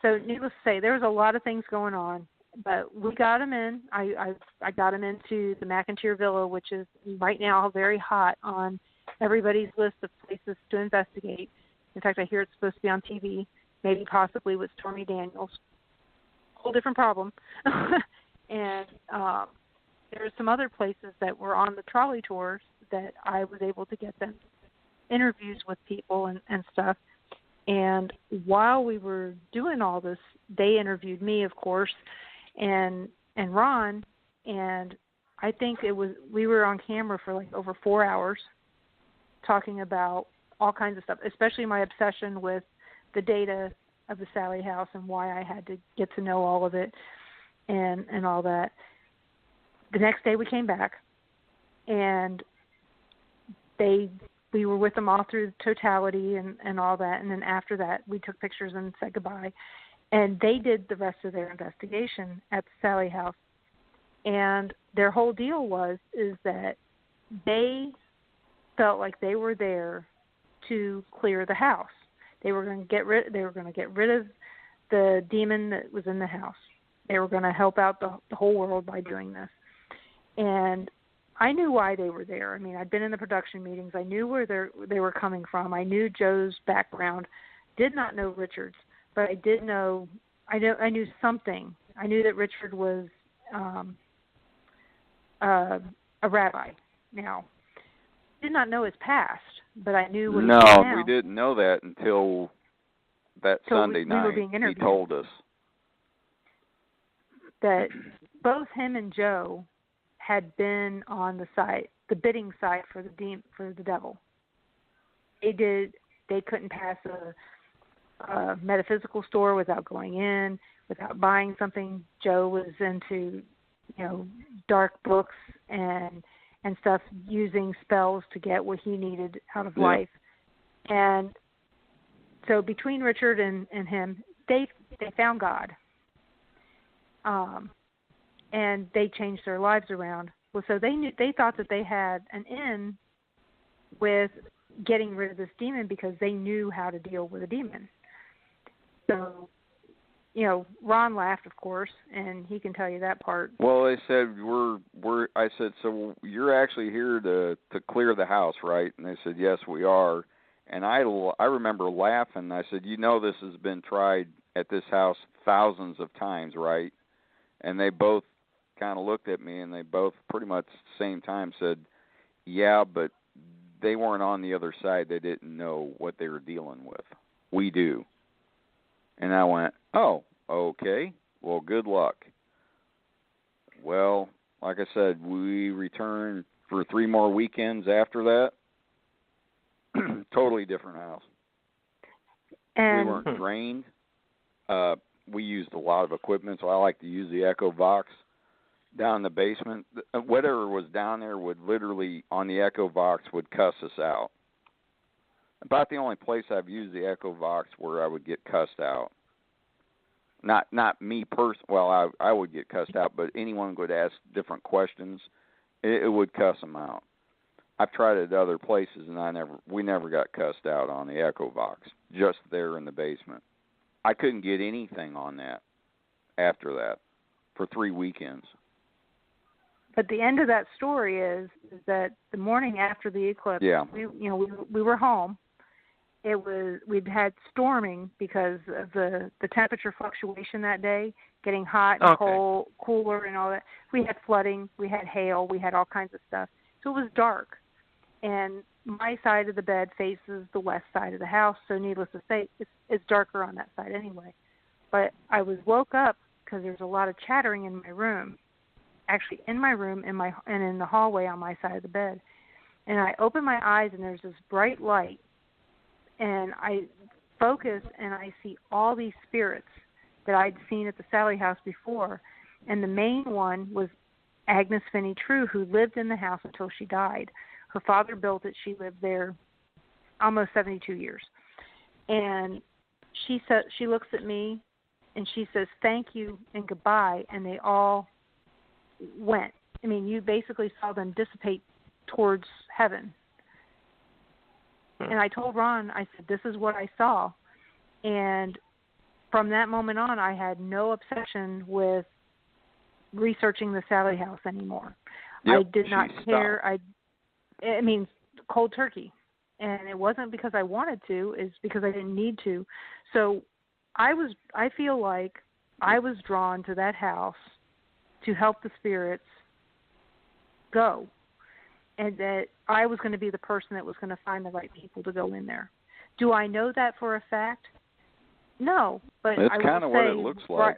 So needless to say, there was a lot of things going on, but we got them in. I got them into the McIntyre Villa, which is right now very hot on everybody's list of places to investigate. In fact, I hear it's supposed to be on TV, maybe possibly with Stormy Daniels. Whole different problem. And there were some other places that were on the trolley tours that I was able to get them interviews with people and stuff. And while we were doing all this, they interviewed me, of course, and Ron, and I think we were on camera for like over 4 hours talking about all kinds of stuff, especially my obsession with the data of the Sally House and why I had to get to know all of it and all that. The next day we came back, and we were with them all through totality and all that, and then after that we took pictures and said goodbye. And they did the rest of their investigation at the Sally House. And their whole deal is that they felt like they were there to clear the house. They were going to get rid of the demon that was in the house. They were going to help out the whole world by doing this. And I knew why they were there. I mean, I'd been in the production meetings. I knew where they were coming from. I knew Joe's background. Did not know Richard's, but I did know. I knew something. I knew that Richard was a rabbi. Now, did not know his past, but I knew what he was now. No, we didn't know that until that Sunday night. We were being interviewed. He told us that both him and Joe had been on the bidding side for the devil. They couldn't pass a metaphysical store without going in, without buying something. Joe was into, dark books and stuff, using spells to get what he needed out of life. And so between Richard and him, they found God. And they changed their lives around. Well, so they thought that they had an in with getting rid of this demon because they knew how to deal with a demon. So, Ron laughed, of course, and he can tell you that part. Well, they said I said, so you're actually here to clear the house, right? And they said, yes, we are. And I remember laughing. I said, this has been tried at this house thousands of times, right? And they both kind of looked at me, and they both pretty much at the same time said, yeah, but they weren't on the other side. They didn't know what they were dealing with. We do. And I went, oh, okay, well, good luck. Well, like I said, we returned for 3 more weekends after that. Totally different house. And we weren't drained. We used a lot of equipment, so I like to use the Echo Box down in the basement. Whatever was down there would literally, on the Echo Box, would cuss us out. About the only place I've used the Echo Box where I would get cussed out. Not me personally. Well, I would get cussed out, but anyone would ask different questions, it would cuss them out. I've tried it at other places, and we never got cussed out on the Echo Box, just there in the basement. I couldn't get anything on that after that for 3 weekends. But the end of that story is that the morning after the eclipse, we were home. We'd had storming because of the temperature fluctuation that day, getting hot and cold, cooler and all that. We had flooding, we had hail, we had all kinds of stuff. So it was dark. And my side of the bed faces the west side of the house, so needless to say, it's darker on that side anyway. But I was woke up because there was a lot of chattering in my room, actually in my room and in the hallway on my side of the bed. And I opened my eyes, and there's this bright light, and I focus, and I see all these spirits that I'd seen at the Sally House before, and the main one was Agnes Finney True, who lived in the house until she died. Her father built it. She lived there almost 72 years. And she looks at me and she says, "Thank you and goodbye," and they all went. I mean, you basically saw them dissipate towards heaven. And I told Ron, I said, "This is what I saw." And from that moment on, I had no obsession with researching the Sally house anymore. Yep, I did not care. Stopped. I mean, cold turkey. And it wasn't because I wanted to, it's because I didn't need to. So I feel like I was drawn to that house to help the spirits go. And that I was going to be the person that was going to find the right people to go in there. Do I know that for a fact? No, but that's kind of what it looks like. Right,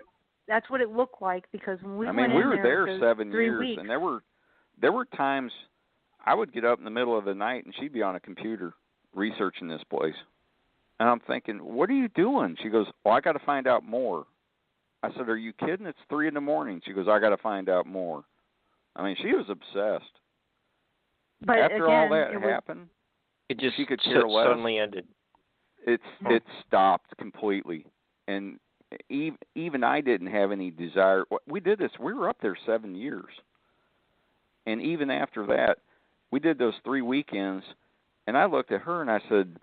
that's what it looked like, because when we went in we were there 7 3 years, weeks. and there were times I would get up in the middle of the night and she'd be on a computer researching this place. And I'm thinking, "What are you doing?" She goes, "Oh, I got to find out more." I said, "Are you kidding? It's 3 a.m. She goes, "I got to find out more." I mean, she was obsessed. But after again, all that happened, it just she could care less. Suddenly ended. It stopped completely, and even I didn't have any desire. We did this. We were up there 7 years, and even after that, we did those 3 weekends. And I looked at her and I said,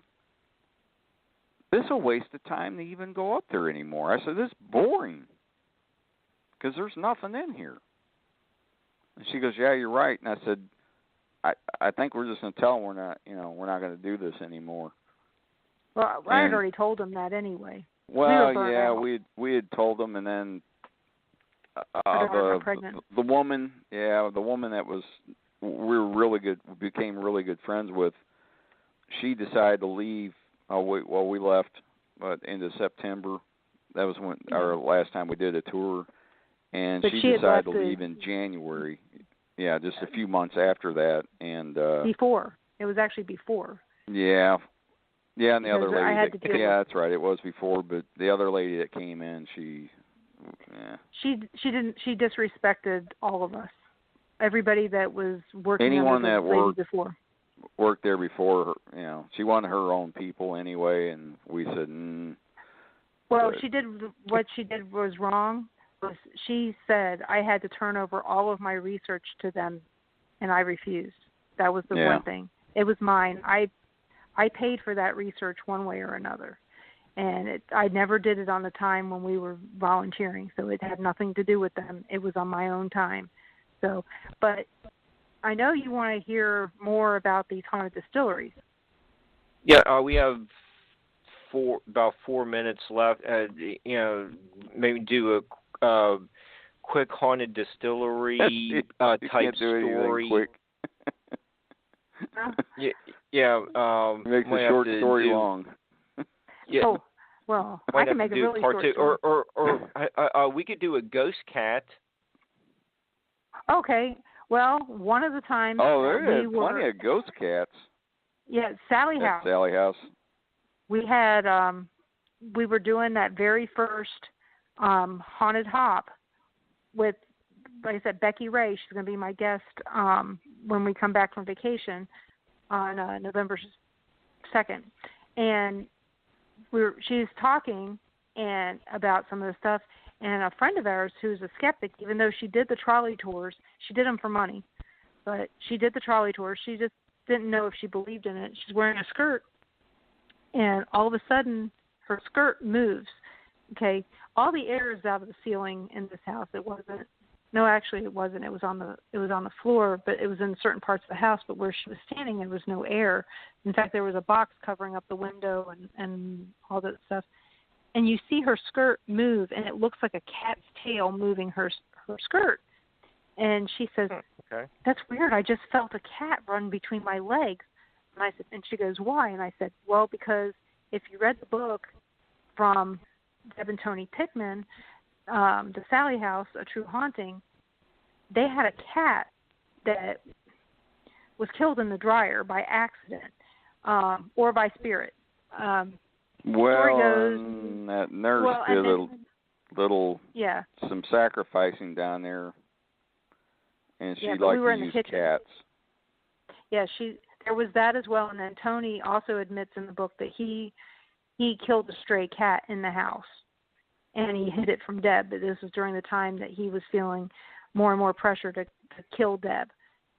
"This is a waste of time to even go up there anymore." I said, "This is boring because there's nothing in here." And she goes, "Yeah, you're right." And I said, I think we're just going to tell them we're not going to do this anymore." Well, I had already told them that anyway. Well, we had told them, and then the woman that was became really good friends with, she decided to leave. We left end of September. That was when our last time we did a tour, and she decided to leave in January. Yeah, just a few months after that, and before. It was actually before. Yeah, and the other lady. That's right. It was before, but the other lady that came in, she disrespected all of us. Everybody that was working. Anyone that worked there before her, she wanted her own people anyway, and we said, Well, what she did was wrong. She said I had to turn over all of my research to them, and I refused. That was the one thing. It was mine. I paid for that research one way or another, and I never did it on the time when we were volunteering, so it had nothing to do with them. It was on my own time. So, but I know you want to hear more about these haunted distilleries. Yeah, we have about 4 minutes left. Maybe do a quick haunted distillery type story. Quick. Makes a short story long. Yeah. Oh, well, I can make a really short story. Or we could do a ghost cat. Okay. Well, one of the times. Oh, there is plenty of ghost cats. Yeah, Sally House. Sally House. We had we were doing that very first haunted hop with, like I said, Becky Ray. She's going to be my guest when we come back from vacation on November 2nd. And she's talking about some of the stuff. And a friend of ours who's a skeptic, even though she did the trolley tours, she did them for money, but she did the trolley tours. She just didn't know if she believed in it. She's wearing a skirt, and all of a sudden her skirt moves. Okay, all the air is out of the ceiling in this house. It wasn't. No, actually, it wasn't. It was on the floor, but it was in certain parts of the house. But where she was standing, there was no air. In fact, there was a box covering up the window and all that stuff. And you see her skirt move, and it looks like a cat's tail moving her skirt. And she says, "Okay, that's weird. I just felt a cat run between my legs." And I said, and she goes, "Why?" And I said, "Well, because if you read the book from Deb and Tony Pickman, The Sally House, A True Haunting, they had a cat that was killed in the dryer by accident or by spirit." That nurse did some sacrificing down there. and she liked to use cats. Yeah, there was that as well, and then Tony also admits in the book that he killed a stray cat in the house, and he hid it from Deb. But this was during the time that he was feeling more and more pressure to kill Deb.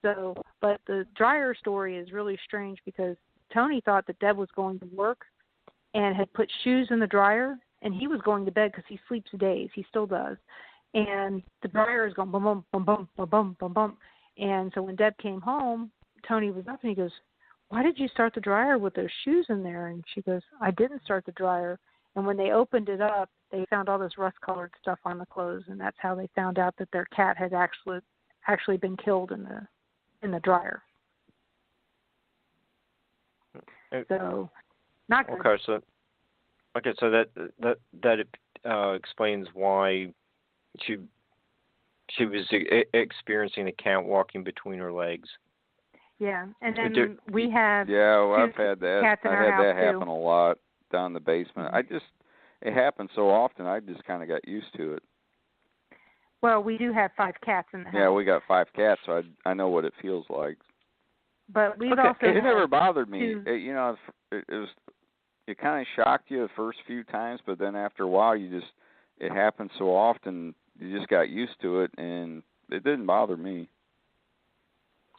So, but the dryer story is really strange because Tony thought that Deb was going to work and had put shoes in the dryer, and he was going to bed because he sleeps days. He still does. And the dryer is going bum, bum, bum, bum, bum, bum, bum, bum. And so when Deb came home, Tony was up and he goes, "Why did you start the dryer with those shoes in there?" And she goes, "I didn't start the dryer." And when they opened it up, they found all this rust-colored stuff on the clothes, and that's how they found out that their cat had actually been killed in the dryer. So, not good. Okay, so that explains why she was experiencing a cat walking between her legs. Yeah, and then we have I've had that. Cats in I our had house that too. happen a lot down in the basement. Mm-hmm. It happens so often. I just kind of got used to it. Well, we do have 5 cats in the house. Yeah, we got 5 cats, so I know what it feels like. But we've also it never bothered me. 2... It kind of shocked you the first few times, but then after a while, it happened so often, you just got used to it, and it didn't bother me.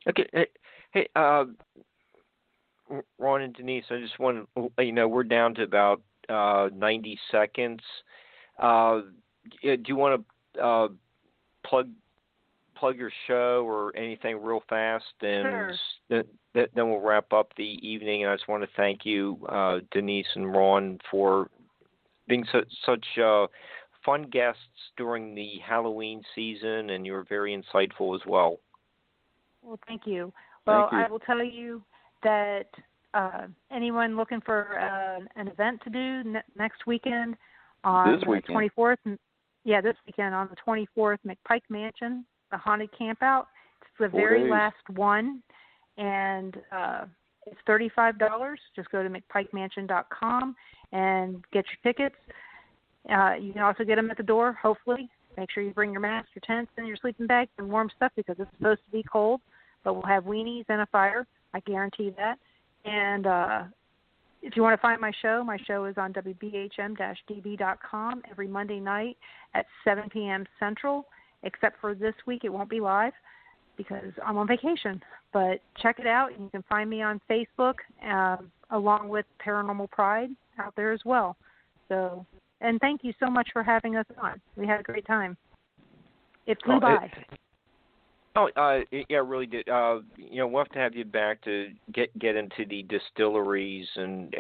Okay, hey, Ron and Denise, I just want to let you know we're down to about 90 seconds. Do you want to plug your show or anything real fast, and sure. Then we'll wrap up the evening. And I just want to thank you, Denise and Ron, for being such fun guests during the Halloween season, and you were very insightful as well. Well, thank you. Well, thank you. I will tell you that anyone looking for an event to do next weekend on the 24th, this weekend on the 24th, McPike Mansion, the Haunted Campout. It's the very last one, and it's $35. Just go to McPikeMansion.com and get your tickets. You can also get them at the door, hopefully. Make sure you bring your mask, your tents, and your sleeping bags and warm stuff because it's supposed to be cold. But we'll have weenies and a fire. I guarantee that. And if you want to find my show is on WBHM-DB.com every Monday night at 7 p.m. Central, except for this week. It won't be live because I'm on vacation. But check it out, and you can find me on Facebook along with Paranormal Pride out there as well. So, and thank you so much for having us on. We had a great time. It flew by. Yeah, it really did. We'll have to have you back to get into the distilleries, and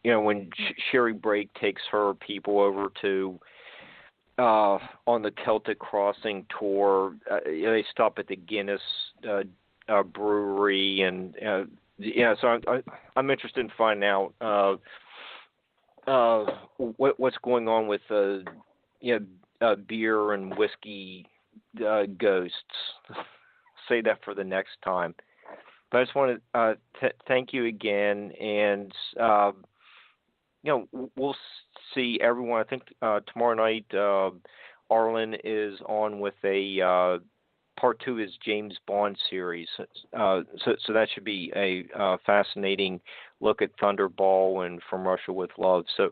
when Sherry Brake takes her people over to on the Celtic Crossing tour, they stop at the Guinness brewery, and so I'm interested in finding out what's going on with beer and whiskey ghosts. Say that for the next time. But I just want to thank you again, and we'll see everyone. I think tomorrow night Arlen is on with a part 2 of his James Bond series. So that should be a fascinating look at Thunderball and From Russia with Love. So.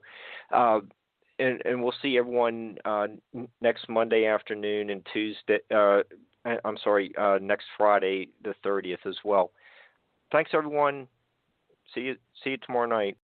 And we'll see everyone next Monday afternoon and next Friday the 30th as well. Thanks, everyone. See you tomorrow night.